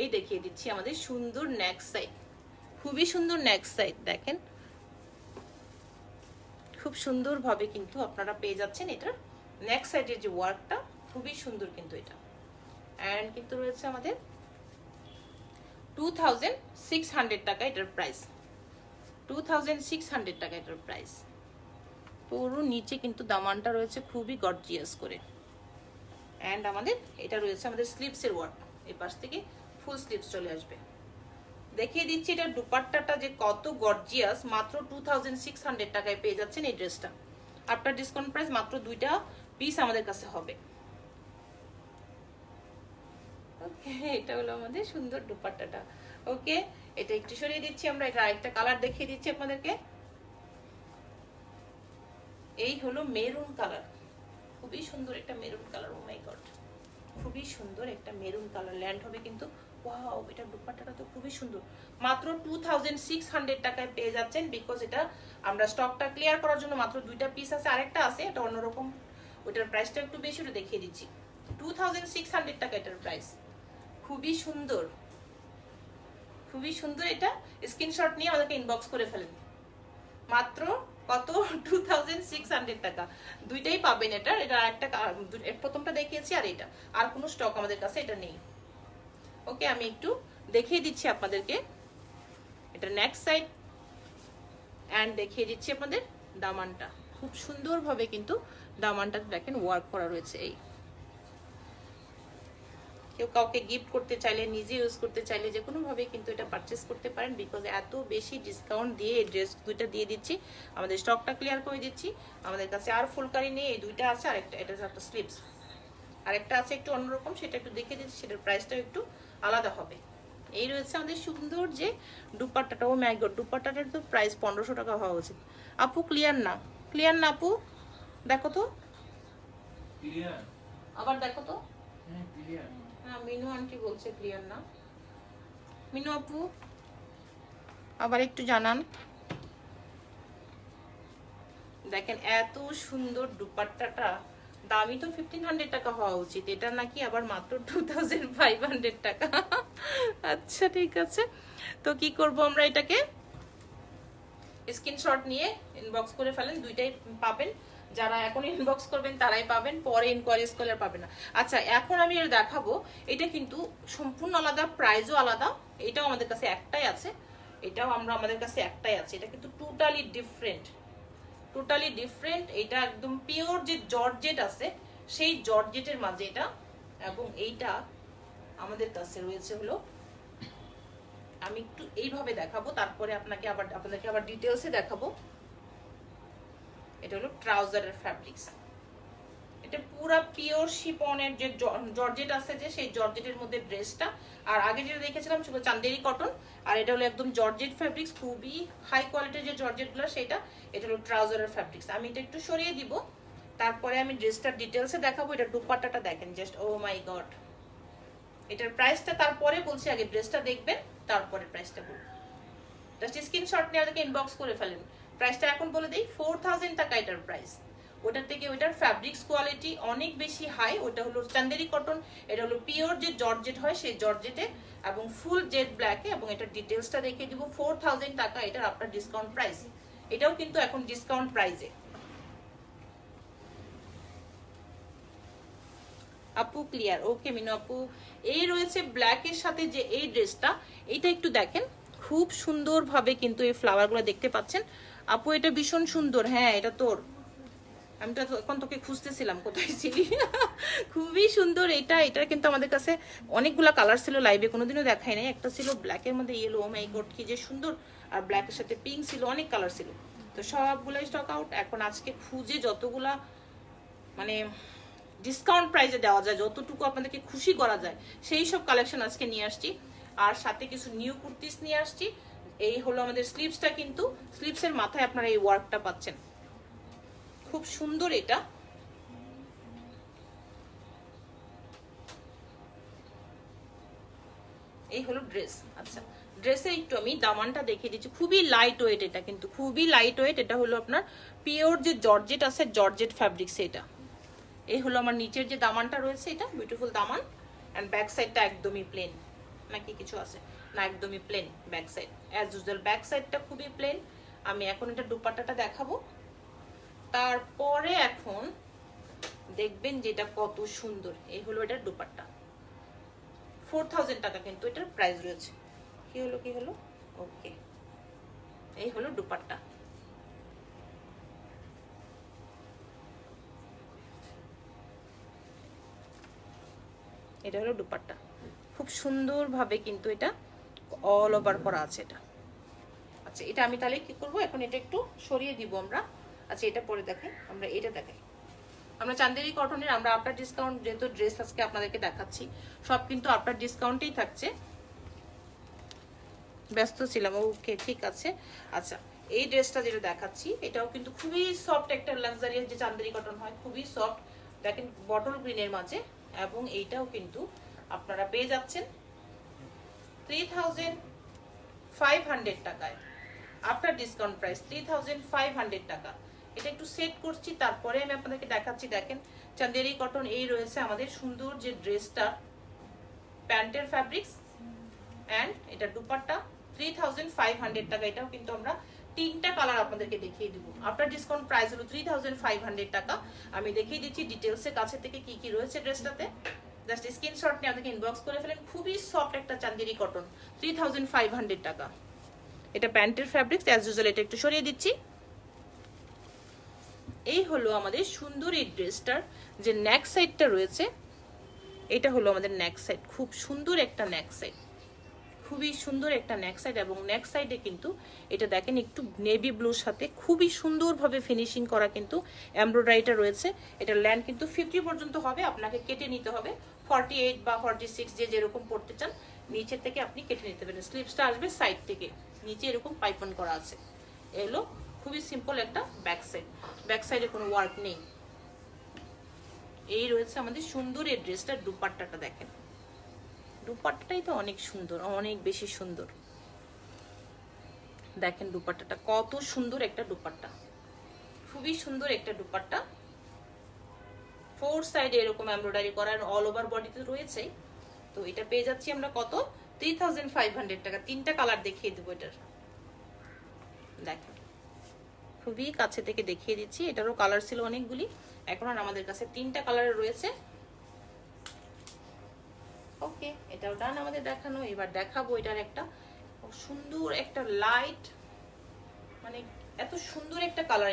এই দেখিয়ে দিচ্ছি আমাদের সুন্দর নেক সাইড, খুবই সুন্দর নেক সাইড দেখেন, খুব সুন্দরভাবে কিন্তু আপনারা পেয়ে যাচ্ছেন। এটার নেক সাইডের যে ওয়ার্কটা খুবই সুন্দর কিন্তু এটা। অ্যান্ড কিন্তু রয়েছে আমাদের 2600 টাকা এটার প্রাইস, 2600 টাকা এটার প্রাইস। পুরো নিচে কিন্তু দামানটা রয়েছে খুবই গর্জিয়াস করে। অ্যান্ড আমাদের এটা রয়েছে আমাদের স্লিভসের ওয়ার্ক, এই পাশ থেকে ফুল স্লিভস চলে আসবে। দেখিয়ে দিচ্ছি এটা দুপাট্টাটা যে কত গর্জিয়াস, মাত্র 2600 টাকায় পেয়ে যাচ্ছেন এই ড্রেসটা। আপনার ডিসকাউন্ট প্রাইস মাত্র 2টা পিস আমাদের কাছে হবে। ওকে, এটা হলো আমাদের সুন্দর দুপাট্টাটা। ওকে, এটা একটু সরিয়ে দিচ্ছি আমরা, এটা আরেকটা কালার দেখিয়ে দিচ্ছি আপনাদেরকে। এই হলো মেরুন কালার, খুবই সুন্দর একটা মেরুন কালার। ও মাই গড, খুবই সুন্দর একটা মেরুন কালার ল্যান্ড হবে কিন্তু। ওয়াও, এটা দুপাট্টাটা তো খুবই সুন্দর। মাত্র 2600 টাকায় পেয়ে যাচ্ছেন, বিকজ এটা আমরা স্টকটা ক্লিয়ার করার জন্য মাত্র 2টা পিস আছে, আরেকটা আছে এটা অন্যরকম, ওটার প্রাইসটা একটু বেশি, ওটা দেখিয়ে দিচ্ছি। 2600 টাকা এটার প্রাইস, খুবই সুন্দর, খুবই সুন্দর। এটা স্ক্রিনশট নিয়ে আমাদেরকে ইনবক্স করে ফেলেন। মাত্র কত? 2600 টাকা, দুইটাই পাবেন। এটা একটা প্রথমটা দেখিয়েছি আর এটা, আর কোনো স্টক আমাদের কাছে এটা নেই। ওকে, আমি একটু দেখিয়ে দিচ্ছি আপনাদেরকে এটা নেক্সট সাইড, অ্যান্ড দেখিয়ে দিচ্ছি আপনাদের দামানটা। খুব সুন্দরভাবে কিন্তু দামানটা দেখেন ওয়ার্ক করা রয়েছে। এই কেউ কাউকে গিফট করতে চাইলে, নিজে ইউজ করতে চাইলে, যে কোনোভাবে কিন্তু এটা পারচেস করতে পারেন, বিকজ এত বেশি ডিসকাউন্ট দিয়ে এই ড্রেস দুইটা দিয়ে দিচ্ছি, আমাদের স্টকটা ক্লিয়ার করে দিচ্ছি। আমাদের কাছে আর ফুলকারি নেই, এই দুইটা আছে, আরেকটা এটা একটা স্লিভস, আরেকটা আছে একটু অন্যরকম, সেটা একটু দেখে দিচ্ছি, সেটার প্রাইসটাও একটু আলাদা হবে। এই রয়েছে আমাদের সুন্দর যে দুপাট্টাটা। ও মাই গড, দুপাট্টাটার তো প্রাইস 1500 টাকা হওয়া উচিত। আপু ক্লিয়ার না, ক্লিয়ার না আপু, দেখো তো,
ক্লিয়ার,
আবার দেখো তো।
হ্যাঁ ক্লিয়ার।
হ্যাঁ, মিনু আন্টি বলছে ক্লিয়ার না। মিনু আপু আবার একটু জানান। দেখেন এত সুন্দর দুপাট্টাটা, দামই তো 1500 টাকা হওয়া উচিত, এটা নাকি আবার মাত্র 2500 টাকা। আচ্ছা ঠিক আছে, তো কি করব আমরা, এটাকে স্ক্রিনশট নিয়ে ইনবক্স করে ফেলেন, দুইটাই পাবেন। যারা এখন ইনবক্স করবেন তারাই পাবেন, পরে ইনকোয়ারিজ করলে আর পাবেন না। আচ্ছা, এখন আমি এটা দেখাবো, এটা কিন্তু সম্পূর্ণ আলাদা, প্রাইসও আলাদা। এটাও আমাদের কাছে একটাই আছে, এটাও আমাদের কাছে একটাই আছে। এটা কিন্তু টোটালি ডিফারেন্ট, টোটালি ডিফারেন্ট। এটা একদম পিওর যে জর্জেট আছে, সেই জর্জেটের মাঝে এটা, এবং এইটা আমাদের কাছে রয়েছে হলো, আমি একটু এইভাবে দেখাবো, তারপরে আপনাদেরকে আবার ডিটেলসে দেখাবো। এটা হলো ট্রাউজারের ফ্যাব্রিক্স, এটা পুরা পিওর শিফনের যে জর্জেট আছে, যে সেই জর্জেটের মধ্যে ড্রেসটা। আর আগে যেটা দেখেছিলাম ছিল চান্দেরি কটন, আর এটা হলো একদম জর্জেট ফ্যাব্রিক্স, খুবই হাই কোয়ালিটির যে জর্জেটগুলো সেটা। এটা হলো ট্রাউজারের ফ্যাব্রিক্স। আমি এটা একটু সরিয়ে দিব, তারপরে আমি ড্রেসটার ডিটেলসে দেখাবো। এটা দুপাট্টাটা দেখেন, জাস্ট ও মাই গড। এটার প্রাইসটা তারপরে বলছি, আগে ড্রেসটা দেখবেন তারপরে প্রাইসটা বলবো। জাস্ট স্ক্রিনশট নিয়ে আমাদেরকে ইনবক্স করে ফেলেন। প্রাইসটা এখন বলে দিই, 4000 টাকা এটার প্রাইস। ওটার থেকে ওইটার ফ্যাব্রিক্স কোয়ালিটি অনেক বেশি হাই। ওটা হলো চান্দেরি কটন, এটা হলো পিওর যে জর্জেট হয় সেই জর্জেটে, এবং ফুল জেড ব্ল্যাকে। এবং এটার ডিটেলসটা দেখিয়ে দিব। 4000 টাকা এটার আপনার ডিসকাউন্ট প্রাইস। এটাও কিন্তু এখন ডিসকাউন্ট প্রাইসে। আপু ক্লিয়ার? ওকে মিনু আপু। এই রয়েছে ব্ল্যাকের সাথে যে এই ড্রেসটা, এইটা একটু দেখেন, খুব সুন্দরভাবে কিন্তু এই ফ্লাওয়ারগুলো দেখতে পাচ্ছেন। আপু এটা ভীষণ সুন্দর। হ্যাঁ এটা তোর, আমি তো এখন তোকে খুঁজতেছিলাম কোথায় ছিলি। খুবই সুন্দর এটা। এটার কিন্তু আমাদের কাছে অনেকগুলা কালার ছিল, লাইভে কোনোদিনও দেখাই নাই। একটা ছিল ব্ল্যাকের মধ্যে ইয়েলো, ও মাই গড কি যে সুন্দর। আর ব্ল্যাকের সাথে পিঙ্ক ছিল, অনেক কালার ছিল। তো সবগুলাই স্টক আউট। এখন আজকে খুঁজে যতগুলা মানে ডিসকাউন্ট প্রাইসে দেওয়া যায়, যতটুকু আপনাদেরকে খুশি করা যায় সেই সব কালেকশন আজকে নিয়ে আসছি। আর সাথে কিছু নিউ কুর্তিস নিয়ে আসছি। এই হলো আমাদের স্লিভসটা, কিন্তু স্লিভসের মাথায় আপনারা এই ওয়ার্কটা পাচ্ছেন, খুব সুন্দর এটা। এই হলো ড্রেস। আচ্ছা, ড্রেসে একটু আমি দামানটা দেখিয়ে দিচ্ছি। খুবই লাইট ওয়েট এটা, কিন্তু খুবই লাইট ওয়েট। এটা হলো আপনার পিওর যে জর্জেট আছে, জর্জেট ফ্যাব্রিক্স এটা। এই হলো আমার নিচের যে দামানটা রয়েছে, এটা বিউটিফুল দামান। অ্যান্ড ব্যাক সাইডটা একদমই প্লেন, নাকি কিছু আছে না, একদমই plane back side. As usual back সাইডটা খুবই প্লেন। আমি এখন এটা দুপাট্টাটা দেখাবো, তারপরে এখন দেখবেন যেটা কত সুন্দর। এই হলো এটার দুপাট্টা। 4000 টাকা কিন্তু এটার প্রাইস রয়েছে। কি হলো ওকে। এই হলো দুপাট্টা। এটা হলো দুপাট্টা, খুব সুন্দরভাবে কিন্তু এটা অল ওভার করা আছে এটা। আচ্ছা, এটা আমি তাহলে কি করব, এখন এটা একটু সরিয়ে দিব আমরা। আচ্ছা, এটা পরে দেখাই, আমরা এটা দেখাই। আমরা চান্দেরি কটনের আমরা আফটার ডিসকাউন্ট, যেহেতু ড্রেস আজকে আপনাদেরকে দেখাচ্ছি সব কিন্তু আফটার ডিসকাউন্টেই থাকছে। ব্যস্ত ছিলাম, ওকে ঠিক আছে। আচ্ছা, এই ড্রেসটা যেটা দেখাচ্ছি এটাও কিন্তু খুবই সফট একটা লাক্সারিয়াস যে চান্দেরি কটন হয়, খুবই সফট। দেখেন বটল গ্রিনের মাঝে। এবং এইটাও কিন্তু আপনারা পেয়ে যাচ্ছেন 3500 টাকায়। আফটার ডিসকাউন্ট প্রাইস 3500 টাকা। এটা একটু সেট করছি, তারপরে আমি আপনাদেরকে দেখাচ্ছি। দেখেন চান্দেরি কটন, এই রয়েছে আমাদের সুন্দর যে ড্রেসটা, প্যান্টের ফ্যাব্রিক্স অ্যান্ড এটা দুপাট্টা। 3500 টাকা। এটাও কিন্তু আমরা তিনটা কালার আপনাদেরকে দেখিয়ে দিব। আফটার ডিসকাউন্ট প্রাইস হলো 3500 টাকা। আমি দেখিয়ে দিচ্ছি ডিটেলসে কাছে থেকে কি কি রয়েছে ড্রেসটাতে। জাস্ট স্ক্রিনশট নিয়ে আপনাকে ইনবক্স করে ফেলেন। খুবই সফট একটা চান্দেরি কটন, 3500 টাকা। এটা প্যান্টের ফ্যাব্রিক্স অ্যাজ ইউজুয়াল। এটা একটু সরিয়ে দিচ্ছি। এই হলো আমাদের সুন্দর এই ড্রেসটার যে নেক সাইডটা রয়েছে, এটা হলো আমাদের নেক সাইড। খুব সুন্দর একটা নেক সাইড, খুবই সুন্দর একটা নেক সাইড। এবং নেক সাইডে কিন্তু এটা দেখেন একটু নেভি ব্লুর সাথে খুবই সুন্দরভাবে ফিনিশিং করা কিন্তু এমব্রয়ডারিটা রয়েছে। এটা ল্যান্ড কিন্তু 50 পর্যন্ত হবে, আপনাকে কেটে নিতে হবে। 48 বা 46 যে যেরকম পড়তে চান নিচের থেকে আপনি কেটে নিতে পারেন। স্লিভসটা আসবে সাইড থেকে, নিচে এরকম পাইপন করা আছে। এলো খুবই সিম্পল একটা ব্যাক সাইড। ব্যাক সাইডে কোনো ওয়ার্ক নেই। এই রয়েছে আমাদের সুন্দর এই ড্রেসটার দুপাট্টাটা দেখেন। দুপাট্টাটাই তো অনেক সুন্দর, অনেক বেশি সুন্দর। দেখেন দুপাট্টাটা কত সুন্দর একটা দুপাট্টা, খুবই সুন্দর একটা দুপাট্টা। 4 সাইডে এরকম এমব্রয়ডারি করা, অল ওভার বডিতে রয়েছে। তো এটা পেয়ে যাচ্ছি আমরা কত, 3500 টাকা। তিনটা কালার দেখিয়ে দেবো এটার। দেখেন খুবই কাছে থেকে দেখিয়ে দিচ্ছি। এটারও কালার ছিল অনেকগুলি, এখন আর আমাদের কাছে তিনটা কালার রয়েছে। ওকে, এটাও ডান আমাদের দেখানো। এবার দেখাবো এটার একটা সুন্দর একটা লাইট, মানে এত সুন্দর একটা কালার।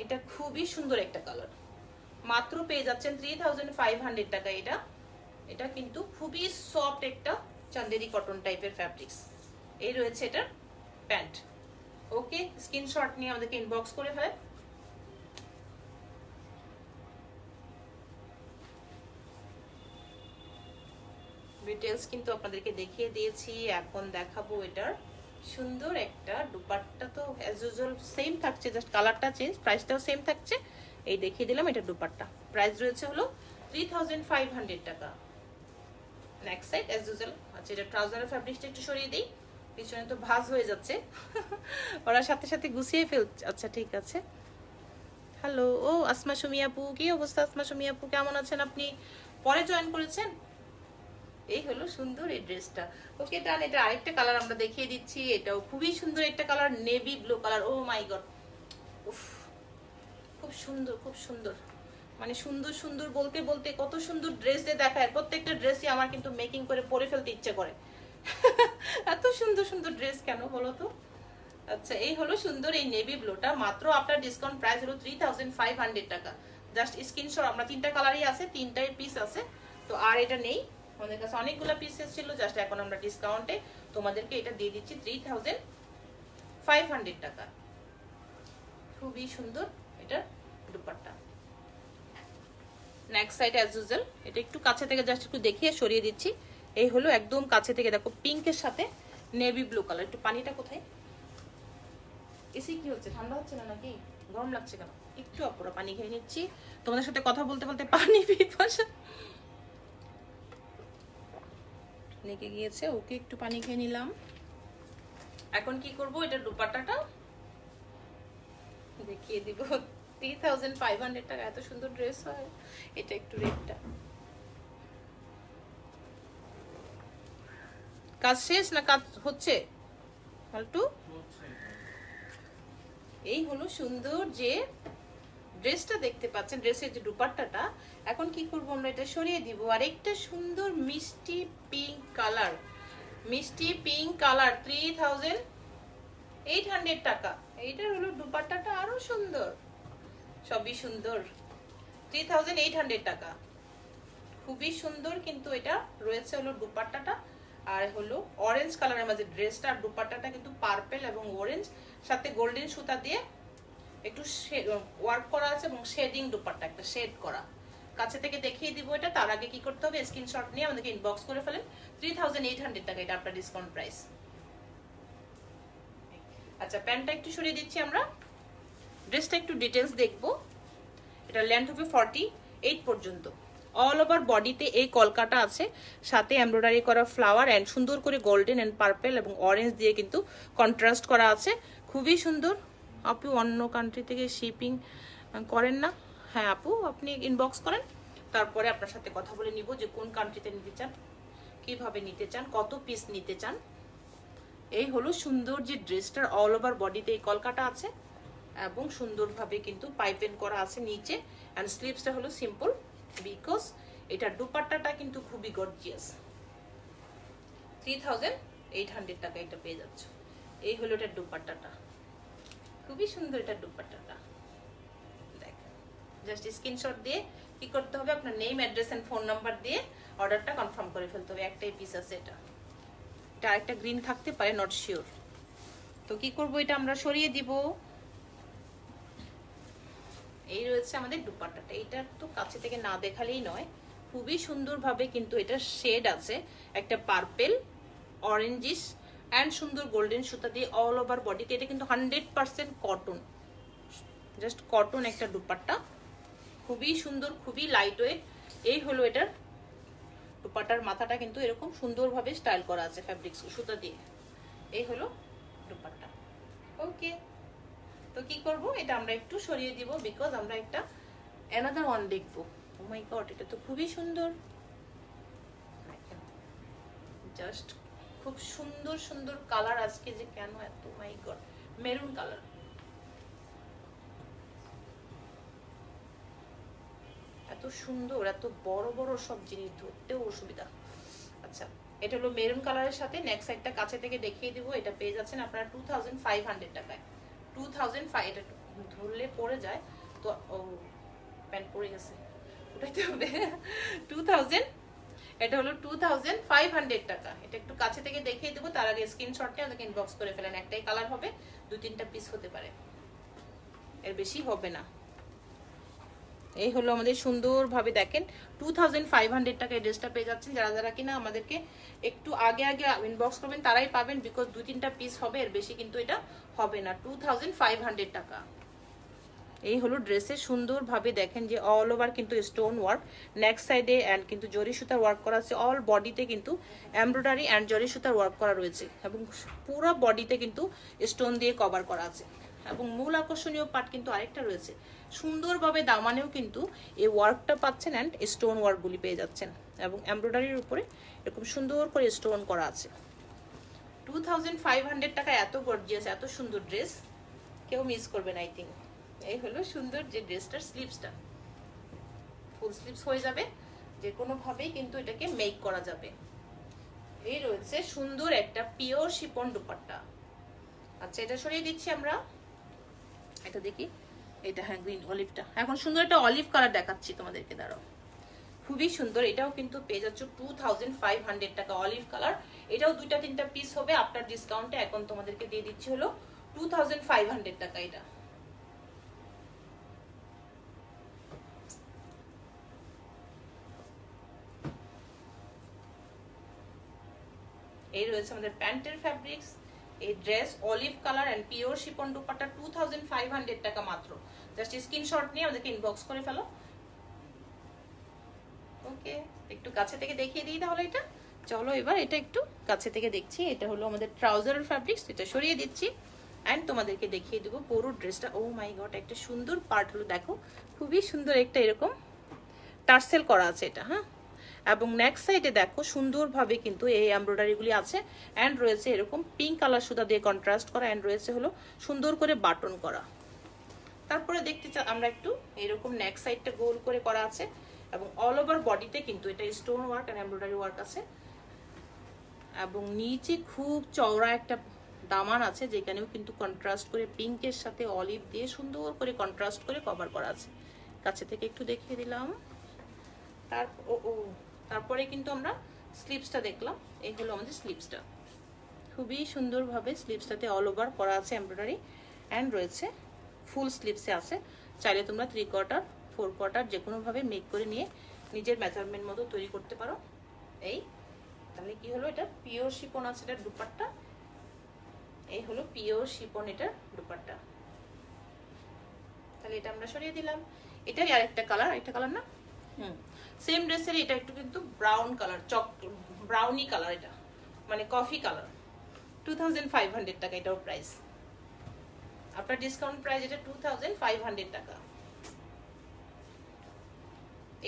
এটা খুবই সুন্দর একটা কালার। মাত্র পেয়ে যাচ্ছেন 3500 টাকা। এটা কিন্তু খুবই সফট একটা চান্দেরি কটন টাইপের ফ্যাব্রিক্স। এই রয়েছে এটার প্যান্ট। ওকে, স্ক্রিনশট নিয়ে আমাদেরকে ইনবক্স করে ফেলে। ডিটেলস কিন্তু আপনাদেরকে দেখিয়ে দিয়েছি। এখন দেখাবো এটার সুন্দর একটা দুপাট্টা। তো অ্যাজ ইউজুয়াল সেম থাকছে, জাস্ট কালারটা চেঞ্জ, প্রাইসটাও সেম থাকছে। এই দেখিয়ে দিলাম এটা দুপাট্টা। প্রাইস রয়েছে হলো 3500 টাকা। Next side as usual. আচ্ছা, এটা ট্রাউজারের ফ্যাব্রিকটা একটু সরিয়ে দিই, পিছনে তো ভাঁজ হয়ে যাচ্ছে। ওরা সাথে সাথে গুছিয়ে ফেলছে। আচ্ছা ঠিক আছে। হ্যালো, ও আসমা সুমি আপু, কি অবস্থা আসমা সুমি আপু, কেমন আছেন আপনি? পরে জয়েন করেছেন? এই হলো সুন্দর এই ড্রেসটা। ওকে ডান। এটা আরেকটা কালার আমরা দেখিয়ে দিচ্ছি, এটাও খুবই সুন্দর একটা কালার, নেভি ব্লু কালার। ও মাই গড, উফ, খুব সুন্দর, খুব সুন্দর। মানে সুন্দর সুন্দর বলতে বলতে কত সুন্দর ড্রেস দিয়ে দেখায়। প্রত্যেকটা ড্রেসই আমার কিন্তু মেকিং করে পরে ফেলতে ইচ্ছে করে। এত সুন্দর সুন্দর ড্রেস কেন বলো তো? আচ্ছা, এই হলো সুন্দর এই নেভি ব্লুটা। মাত্র আপনার ডিসকাউন্ট প্রাইস হলো 3500 টাকা। জাস্ট স্ক্রিনশট, আমরা তিনটা কালারই আছে, তিনটাই পিস আছে। তো আর এটা নেই আমাদের কাছে, অনেকগুলো পিসেস ছিল। জাস্ট এখন আমরা ডিসকাউন্টে তোমাদেরকে এটা দিয়ে দিচ্ছি 3500 টাকা। খুবই সুন্দর এটা dupatta. Next side as usual, এটা একটু কাছে থেকে জাস্ট একটু দেখিয়ে সরিয়ে দিচ্ছি। এই হলো একদম কাছে থেকে দেখো, পিঙ্কের সাথে নেভি ব্লু কালার। একটু পানিটা কোথায়? এসি কি হচ্ছে, ঠান্ডা হচ্ছে না নাকি গরম লাগছে কেন? একটু অপরা পানি খেয়ে নিচ্ছি, তোমাদের সাথে কথা বলতে বলতে পানি পিপাসা লেগে গিয়েছে। ওকে, একটু পানি খেয়ে নিলাম। এখন কি করব, এটা দুপাট্টাটা দেখিয়ে দিব। 3500 টাকা, এত সুন্দর ড্রেস হয়। এটা একটু রেটটা, কাজ শেষ না কাজ হচ্ছে? হালটু, এই হলো সুন্দর যে ড্রেসটা দেখতে পাচ্ছেন, ড্রেসের যে দুপাট্টাটা। এখন কি করব, আমরা এটা সরিয়ে দিব। আর একটা সুন্দর মিষ্টি পিঙ্ক কালার, মিষ্টি পিঙ্ক কালার, 3800 টাকা। এইটার হলো দুপাট্টাটা আরো সুন্দর, সবই সুন্দর। 3800 টাকা, খুবই সুন্দর। কিন্তু এটা রয়েছে হলো দুপাট্টাটা আর হলো অরেঞ্জ কালারের মাঝে ড্রেসটা। আর দুপাট্টাটা কিন্তু পার্পল এবং অরেঞ্জ, সাথে গোল্ডেন সুতা দিয়ে একটু ওয়ার্ক করা আছে এবং শেডিং দুপাট্টা, একটা শেড করা। কাছে থেকে দেখিয়ে দিব এটা। তার আগে কি করতে হবে, স্ক্রিনশট নিয়ে আমাদেরকে ইনবক্স করে ফেলেন। 3800 টাকা এটা আপনার ডিসকাউন্ট প্রাইস। আচ্ছা, প্যান্টটা একটু সরিয়ে দিচ্ছি আমরা, ড্রেসটা একটু ডিটেলস দেখবো। এটা লেন্থ হবে 48 পর্যন্ত। অল ওভার বডিতে এই কলকাটা আছে, সাথে এমব্রয়ডারি করা ফ্লাওয়ার এন্ড সুন্দর করে গোল্ডেন এন্ড পার্পল এবং অরেঞ্জ দিয়ে কিন্তু কন্ট্রাস্ট করা আছে, খুবই সুন্দর। আপু অন্য কান্ট্রি থেকে শিপিং করেন না? হ্যাঁ আপু, আপনি ইনবক্স করেন, তারপরে আপনার সাথে কথা বলে নিব যে কোন কান্ট্রিতে নিতে চান, কিভাবে নিতে চান, কত পিস নিতে চান। এই হলো সুন্দর যে ড্রেসটার অল ওভার বডিতে এই কলকাটা আছে এবং সুন্দরভাবে কিন্তু পাইপেন করা আছে নিচে। এন্ড স্লিভসটা হলো সিম্পল, বিকজ এটার দুপাট্টাটা কিন্তু খুবই গর্জিয়াস। 3800 টাকা এটা পেয়ে যাচ্ছে। এই হলো এটার দুপাট্টাটা, খুবই সুন্দর এটার দুপাট্টাটা। দেখেন, জাস্ট স্ক্রিনশট দিয়ে কি করতে হবে, আপনার name, address and phone number দিয়ে অর্ডারটা কনফার্ম করে ফেলতে হবে। একটাই পিস আছে এটা, এটা আরেকটা গ্রিন থাকতে পারে, নট শিওর। তো কি করব, এটা আমরা সরিয়ে দিব। এই রয়েছে আমাদের দুপাট্টাটা। এটা তো কাছে থেকে না দেখালেই নয়, খুবই সুন্দরভাবে কিন্তু এটা শেড আছে, একটা পার্পল, অরেঞ্জিশ এন্ড সুন্দর গোল্ডেন সুতা দিয়ে অল ওভার বডিতে। এটা কিন্তু 100% কটন, জাস্ট কটন একটা দুপাট্টা, খুবই সুন্দর, খুবই লাইট ওয়েট। এই হলো এটার দুপাট্টার মাথাটা কিন্তু এরকম সুন্দরভাবে স্টাইল করা আছে ফ্যাব্রিক সুতা দিয়ে। এই হলো দুপাট্টা। ওকে, তো কি করব, এটা আমরা একটু সরিয়ে দিব, বিকজ আমরা একটা অ্যানাদার ওয়ান দেখবো। ও মাই গড, এটা তো খুবই সুন্দর, জাস্ট খুব সুন্দর সুন্দর কালার আজকে যে কেন এত, মাই গড, মেরুন কালার। এত সুন্দর, এত বড় বড় সব জিনিস ধরতেও অসুবিধা। আচ্ছা, এটা হলো মেরুন কালারের সাথে। নেক্সট সাইডটা কাছে থেকে দেখিয়ে দিব। এটা পেয়ে যাচ্ছেন আপনারা 2500 টাকায়। 2005, এটা ধরলে পড়ে যায় তো, ও প্যান্ট পড়ে গেছে, ওটাইতে হবে। 2000, এটা হলো 2500 টাকা। এটা একটু কাছে থেকে দেখিয়ে দেবো, তার আগে স্ক্রিনশট নিয়ে আমাকে ইনবক্স করে ফেলেন। একটাই কালার হবে, 2-3টা পিস হতে পারে, এর বেশি হবে না। এই হলো আমাদের সুন্দরভাবে দেখেন 2500 টাকায় ড্রেসটা পেয়ে যাচ্ছেন। যারা যারা কিনা আমাদেরকে একটু আগে আগে ইনবক্স করবেন তারাই পাবেন, বিকজ 2-3টা পিস হবে, এর বেশি কিন্তু এটা হবে না। 2500 টাকা। এই হলো ড্রেসের সুন্দরভাবে দেখেন যে অল ওভার কিন্তু স্টোন ওয়ার্ক, নেক সাইডে অ্যান্ড কিন্তু জরি সুতার ওয়ার্ক করা আছে, অল বডিতে কিন্তু এমব্রয়ডারি অ্যান্ড জরি সুতার ওয়ার্ক করা রয়েছে এবং পুরো বডিতে কিন্তু স্টোন দিয়ে কভার করা আছে। এবং মূল আকর্ষণীয় পার্ট কিন্তু আরেকটা রয়েছে, সুন্দরভাবে দামানেও কিন্তু এই ওয়ার্কটা পাচ্ছেন অ্যান্ড স্টোন ওয়ার্কগুলি পেয়ে যাচ্ছেন এবং এমব্রয়ডারির উপরে এরকম সুন্দর করে স্টোন করা আছে। 2500 টাকা এত গর্জিয়াস, এত সুন্দর ড্রেস কেউ মিস করবেন আই থিঙ্ক। এই হলো সুন্দর যে ড্রেসটার স্লিভসটা, ফুল স্লিভস হয়ে যাবে, যে কোনো ভাবেই কিন্তু এটাকে মেক করা যাবে। এই রয়েছে সুন্দর একটা পিওর শিপন দুপাট্টা। আচ্ছা, এটা সরিয়ে দিচ্ছি আমরা, এটা দেখি, এটা হ্যাঁ গ্রিন অলিভটা, এখন সুন্দর একটা অলিভ কালার দেখাচ্ছি তোমাদেরকে, দাঁড়াও, খুবই সুন্দর। এটাও কিন্তু পেয়ে যাচ্ছ 2500 টাকা, অলিভ কালার। এটাও 2-3টা পিস হবে, আপনার ডিসকাউন্টে এখন তোমাদেরকে দিয়ে দিচ্ছি হলো 2500 টাকা। এটা এই রয়েছে আমাদের প্যান্টের ফ্যাব্রিক্স, এই dress olive colour and pure chiffon dupatta 2500 taka মাত্র। জাস্ট স্ক্রিনশট নিয়ে আমাদেরকে ইনবক্স করে ফেলো। ওকে, একটু কাছে থেকে দেখিয়ে দিই তাহলে এটা। চলো এবার এটা একটু কাছে থেকে দেখছি। এটা হলো আমাদের ট্রাউজারের ফ্যাব্রিক্স, এটা সরিয়ে দিচ্ছি অ্যান্ড তোমাদেরকে দেখিয়ে দেবো পুরো ড্রেসটা। ও মাই গড, একটা সুন্দর পার্ট হলো, দেখো খুবই সুন্দর একটা এরকম টার্সেল করা আছে এটা, হ্যাঁ। এবং নেক্সট সাইডে দেখো সুন্দরভাবে কিন্তু এই এমব্রয়ডারিগুলি আছে অ্যান্ড রয়েছে এরকম পিঙ্ক কালার সুতা দিয়ে কন্ট্রাস্ট করা অ্যান্ড রয়েছে হলো সুন্দর করে বাটন করা। তারপরে দেখতে আমরা একটু এরকম নেক সাইডটা গোল করে করা আছে এবং অল ওভার বডিতে কিন্তু এটা stone work and embroidery work আছে এবং নিচে খুব চওড়া একটা দামান আছে, যেখানেও কিন্তু কন্ট্রাস্ট করে পিঙ্কের সাথে অলিভ দিয়ে সুন্দর করে কন্ট্রাস্ট করে কভার করা আছে। কাছে থেকে একটু দেখিয়ে দিলাম। তারপরে কিন্তু আমরা স্লিভসটা দেখলাম। এই হলো আমাদের স্লিভসটা, খুবই সুন্দরভাবে স্লিভসটাতে অল ওভার করা আছে এমব্রয়ডারি অ্যান্ড রয়েছে ফুল স্লিভসে আছে। চাইলে তোমরা 3/4 4/4 যে কোনোভাবে মেক করে নিয়ে নিজের মেজারমেন্ট মতো তৈরি করতে পারো। এই তাহলে কি হলো, এটা পিওর শিপন আছে এটার দুপাট্টা। এই হলো পিওর শিপন এটার দুপাট্টা। তাহলে এটা আমরা সরিয়ে দিলাম। এটারই আরেকটা কালার, একটা কালার না, সেম ড্রেসের এটা একটু কিন্তু ব্রাউন কালার, ব্রাউনি কালার, এটা মানে কফি কালার। 2500 টাকা এটাও প্রাইস, আপনার ডিসকাউন্ট প্রাইস এটা 2500 টাকা।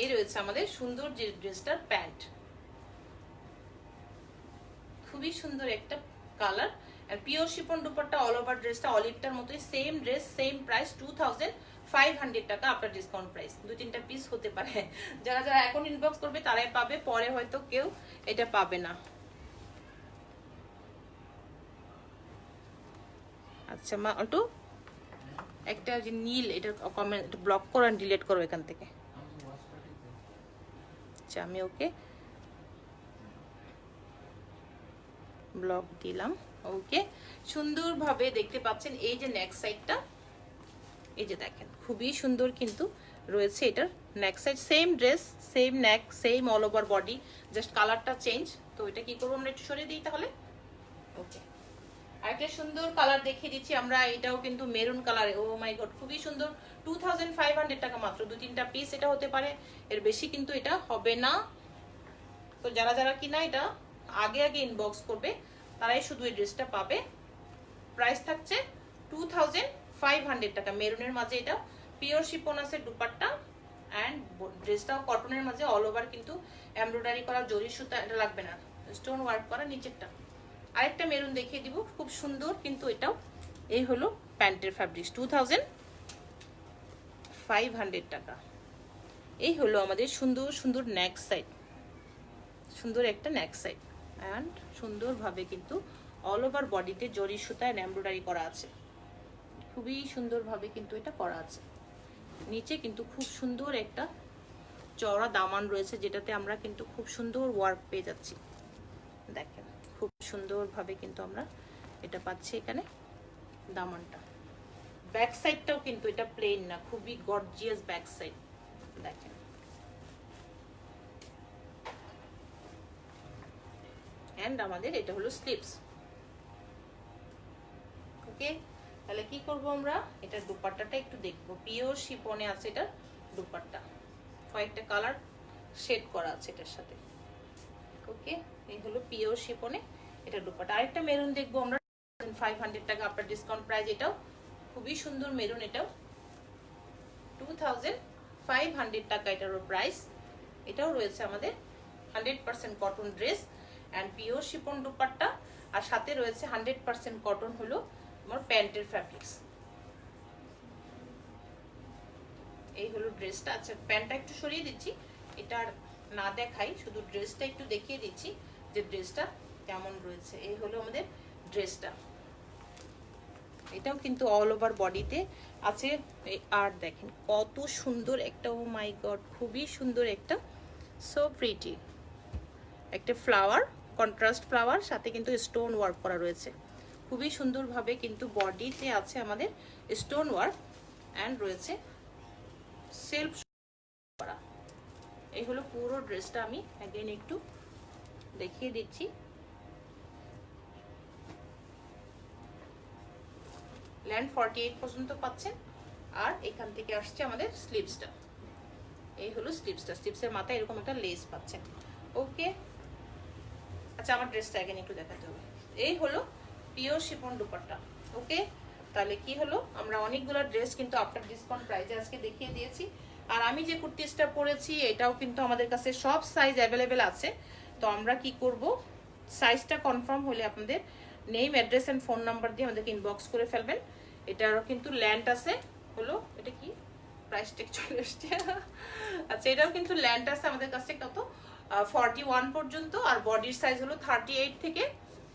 এই রয়েছে আমাদের সুন্দর যে ড্রেসটার প্যান্ট, খুবই সুন্দর একটা কালার আর pure chiffon dupatta, all over ড্রেসটা অলিভটার মতোই, সেম ড্রেস সেম প্রাইস 2500 টাকা আপনার ডিসকাউন্ট প্রাইস। 2-3টা পিস হতে পারে, যারা যারা এখন ইনবক্স করবে তারাই পাবে, পরে হয়তো কেউ এটা পাবে না। আচ্ছা মা, একটু একটা যে নীল, এটা কমেন্ট ব্লক করো আর ডিলিট করো এখান থেকে। আচ্ছা আমি ওকে ব্লক দিলাম। ওকে, সুন্দরভাবে দেখতে পাচ্ছেন এই যে নেক সাইডটা, এই যে দেখেন খুবই সুন্দর কিন্তু রয়েছে এটার neck side, same dress same neck same all over body, just কালারটা চেঞ্জ। তো এটা কি করবো আমরা একটু সরিয়ে দিই তাহলে। ওকে, আরেকটা সুন্দর কালার দেখিয়ে দিচ্ছি আমরা, এটাও কিন্তু মেরুন কালারে। ও মাই গড, খুবই সুন্দর। 2500 টাকা মাত্র, 2-3টা পিস এটা হতে পারে, এর বেশি কিন্তু এটা হবে না। তো যারা যারা কিনা এটা আগে আগে ইনবক্স করবে তারাই শুধু এই ড্রেসটা পাবে। প্রাইস থাকছে 2500 টাকা। মেরুনের মাঝে এটা পিওর শিফন আছে দুপাট্টা অ্যান্ড ড্রেসটাও কটনের মাঝে অল ওভার কিন্তু এমব্রয়ডারি করা, জরি সুতা এটা লাগবে না, স্টোন ওয়ার্ক করা নিচেরটা। আরেকটা মেরুন দেখিয়ে দিব, খুব সুন্দর কিন্তু এটাও। এই হলো প্যান্টের ফ্যাব্রিক্স, 2500 টাকা। এই হলো আমাদের সুন্দর সুন্দর নেক সাইড, সুন্দর একটা নেক সাইড অ্যান্ড সুন্দরভাবে কিন্তু অল ওভার বডিতে জরি সুতায় এমব্রয়ডারি করা আছে, খুবই সুন্দরভাবে কিন্তু এটা করা আছে। নিচে কিন্তু খুব সুন্দর একটা চওড়া দামান রয়েছে, যেটাতে আমরা কিন্তু খুব সুন্দর ওয়ার্ক পেয়ে যাচ্ছি। দেখেন খুব সুন্দরভাবে কিন্তু আমরা এটা পাচ্ছি এখানে দামানটা। ব্যাক সাইডটাও কিন্তু এটা প্লেন না, খুবই গর্জিয়াস ব্যাক সাইড, দেখেন এন্ড আমাদের এটা হলো স্লিভস। ওকে, তাহলে কি করব আমরা, এটার দুপাট্টাটা একটু দেখব। পিওর শিফনে আছে এটা দুপাট্টা, কয়েকটা কালার শেড করা আছে এটার সাথে। ওকে, এই হলো পিওর শিফনে এটা দুপাট্টা। আরেকটা মেরুন দেখবো আমরা, 500 টাকা আপনার ডিসকাউন্ট প্রাইস। এটাও খুবই সুন্দর মেরুন, এটাও 2500 টাকা এটারও প্রাইস। এটাও রয়েছে আমাদের 100% cotton dress and pure chiffon dupatta, আর সাথে রয়েছে 100% কটন হলো আমার প্যান্টের ফ্যাব্রিক্স। এই হলো ড্রেসটা। আচ্ছা, প্যান্টটা একটু সরিয়ে দিচ্ছি, এটা আর না দেখাই, শুধু ড্রেসটা একটু দেখিয়ে দিচ্ছি যে ড্রেসটা কেমন রয়েছে। এই হলো আমাদের ড্রেসটা, এটাও কিন্তু অল ওভার বডিতে আছে। আর দেখেন কত সুন্দর একটা, ও মাই গড, খুবই সুন্দর একটা, সো প্রিটি একটা ফ্লাওয়ার, কন্ট্রাস্ট ফ্লাওয়ার, সাথে কিন্তু স্টোন ওয়ার্ক করা রয়েছে খুবই সুন্দরভাবে, কিন্তু বডিতে আছে আমাদের স্টোন ওয়ার্ক অ্যান্ড রয়েছে সেলফ করা। এই হলো পুরো ড্রেসটা, আমি অ্যাগেন একটু দেখিয়ে দিচ্ছি। ল্যান্ড 48 পর্যন্ত পাচ্ছেন, আর এখান থেকে আসছে আমাদের স্লিভসটা। এই হলো স্লিভসটা, স্লিভসের মাথায় এরকম একটা লেস পাচ্ছেন। ওকে, আচ্ছা আমার ড্রেসটা অ্যাগেন একটু দেখাতে হবে। এই হলো পিওর শিফন দুপাট্টা। ওকে, তাহলে কি হলো, আমরা অনেকগুলো ড্রেস কিন্তু আফটার ডিসকাউন্ট প্রাইসে আজকে দেখিয়ে দিয়েছি। আর আমি যে কুর্তিসটা পরেছি এটাও কিন্তু আমাদের কাছে সব সাইজ অ্যাভেলেবেল আছে। তো আমরা কি করব, সাইজটা কনফার্ম হলে আপনাদের name, address and phone number দিয়ে আমাদেরকে ইনবক্স করে ফেলবেন। এটারও কিন্তু ল্যান্ড আছে, হলো এটা কি প্রাইস টেক চলে আসছে। আচ্ছা, এটাও কিন্তু ল্যান্ড আছে আমাদের কাছে কত 41 পর্যন্ত, আর বডির সাইজ হলো 38 থেকে,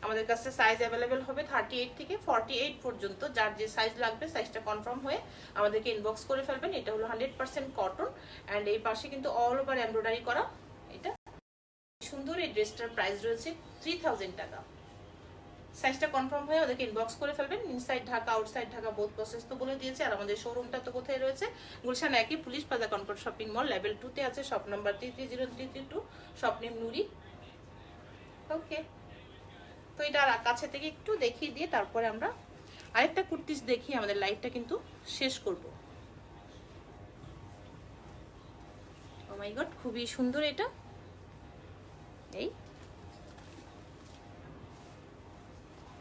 আমাদের কাছে সাইজ অ্যাভেলেবেল হবে 38 থেকে 48 পর্যন্ত। যার যে সাইজ লাগবে সাইজটা কনফার্ম হয়ে আমাদেরকে ইনবক্স করে ফেলবেন। এটা হলো 100% কটন অ্যান্ড এই পাশে কিন্তু অল ওভার এমব্রয়ডারি করা। এটা সুন্দর, এই ড্রেসটার প্রাইস রয়েছে 3000 টাকা। সাইজটা কনফার্ম হয়ে ওদেরকে ইনবক্স করে ফেলবেন। Inside Dhaka, outside Dhaka both process তো বলে দিয়েছে। আর আমাদের শোরুমটা তো কোথায় রয়েছে, গুলশান একই Police Plaza Concord shopping mall level 2 তে আছে, shop number 330332, shop name Nuri. Okay, তো এটা আর কাছে থেকে একটু দেখিয়ে দিয়ে তারপরে আমরা আরেকটা কুর্তিস দেখি, আমাদের লাইভটা কিন্তু শেষ করব। ও মাই গড, খুবই সুন্দর এটা। এই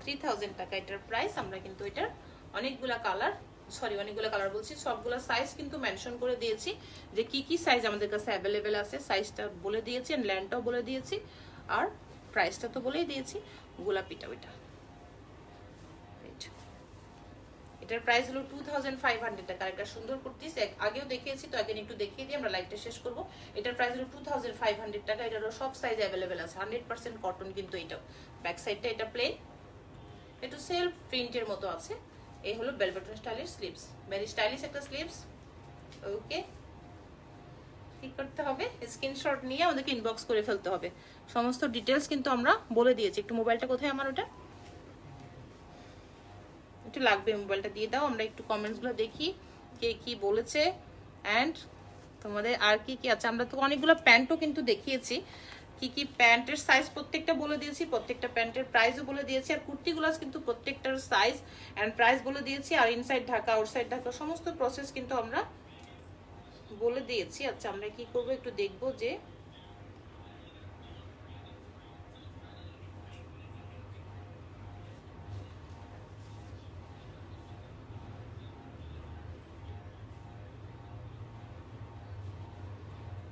3000 টাকা এটার প্রাইস। আমরা কিন্তু এটার অনেকগুলা কালার, অনেকগুলো কালার বলছি, সবগুলা সাইজ কিন্তু মেনশন করে দিয়েছি যে কি কি সাইজ আমাদের কাছে অ্যাভেলেবেল আছে। সাইজটা বলে দিয়েছি, ল্যান্ডটাও বলে দিয়েছি, আর প্রাইসটা তো বলেই দিয়েছি। গোলাপিটা ওইটা, এটার প্রাইস হলো 2500 টাকা। একটা সুন্দর কুর্তিস আগেও দেখিয়েছি, তো আগের একটু দেখিয়ে দিয়ে আমরা লাইভটা শেষ করব। এটার প্রাইস হলো 2500 টাকা। এটারও সব সাইজ অ্যাভেলেবেল আছে, 100% কটন কিন্তু। এটাও ব্যাক সাইডটা এটা প্লেন, একটু সেলফ প্রিন্টের মতো আছে। এই হলো বেলভেট স্টাইলের স্লিভস, ভেরি স্টাইলিশ একটা স্লিভস। ওকে, কি করতে হবে, স্ক্রিনশট নিয়ে আমাদেরকে ইনবক্স করে ফেলতে হবে। সমস্ত ডিটেলস কিন্তু আমরা বলে দিয়েছি। একটু মোবাইলটা কোথায় আমার, ওটা একটু লাগবে, মোবাইলটা দিয়ে দাও, আমরা একটু কমেন্টসগুলো দেখি কে কি বলেছে। অ্যান্ড তোমাদের আর কি কি আছে, আমরা তো অনেকগুলো প্যান্টও কিন্তু দেখিয়েছি, কি কি প্যান্টের সাইজ প্রত্যেকটা বলে দিয়েছি, প্রত্যেকটা প্যান্টের প্রাইসও বলে দিয়েছি, আর কুর্তিগুলো কিন্তু প্রত্যেকটার সাইজ অ্যান্ড প্রাইস বলে দিয়েছি, আর ইনসাইড ঢাকা আউটসাইড ঢাকা সমস্ত প্রসেস কিন্তু আমরা বলে দিয়েছি। আচ্ছা, আমরা কি করব একটু দেখবো যে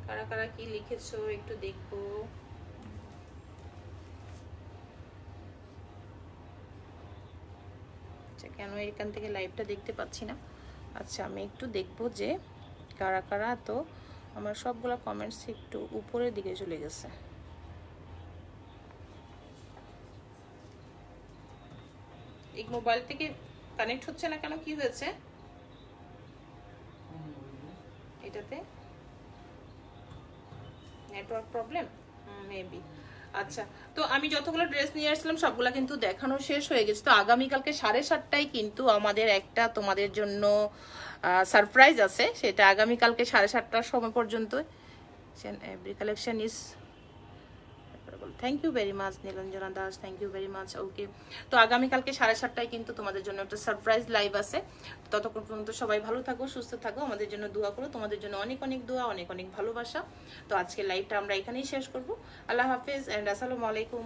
কারা কারা কি লিখেছো একটু দেখবো। আচ্ছা, কেন এখান থেকে লাইভটা দেখতে পাচ্ছি না। আচ্ছা, আমি একটু দেখবো যে কারা কারা, তো আমার সবগুলো কমেন্টস একটু উপরের দিকে চলে গেছে। এই মোবাইল থেকে কানেক্ট হচ্ছে না কেন, কি হয়েছে এটাতে, নেটওয়ার্ক প্রবলেম মেবি। আচ্ছা, তো আমি যতগুলো ড্রেস নিয়ে আসলাম সবগুলা কিন্তু দেখানো শেষ হয়ে গেছে। তো আগামীকালকে 7:30টায় কিন্তু আমাদের একটা তোমাদের জন্য সারপ্রাইজ আছে, সেটা আগামীকালকে 7:30টার সময় পর্যন্ত। Every collection is, thank you very much Nilanjana Das, thank you very much. Okay, তো আগামীকালকে 7:30টায় কিন্তু তোমাদের জন্য একটা সারপ্রাইজ লাইভ আছে। ততক্ষণ পর্যন্ত সবাই ভালো থাকো, সুস্থ থাকো, আমাদের জন্য দোয়া করো। তোমাদের জন্য অনেক অনেক দোয়া, অনেক অনেক ভালোবাসা। তো আজকে লাইভটা আমরা এখানেই শেষ করব। আল্লাহ হাফিজ এন্ড আসসালামু আলাইকুম।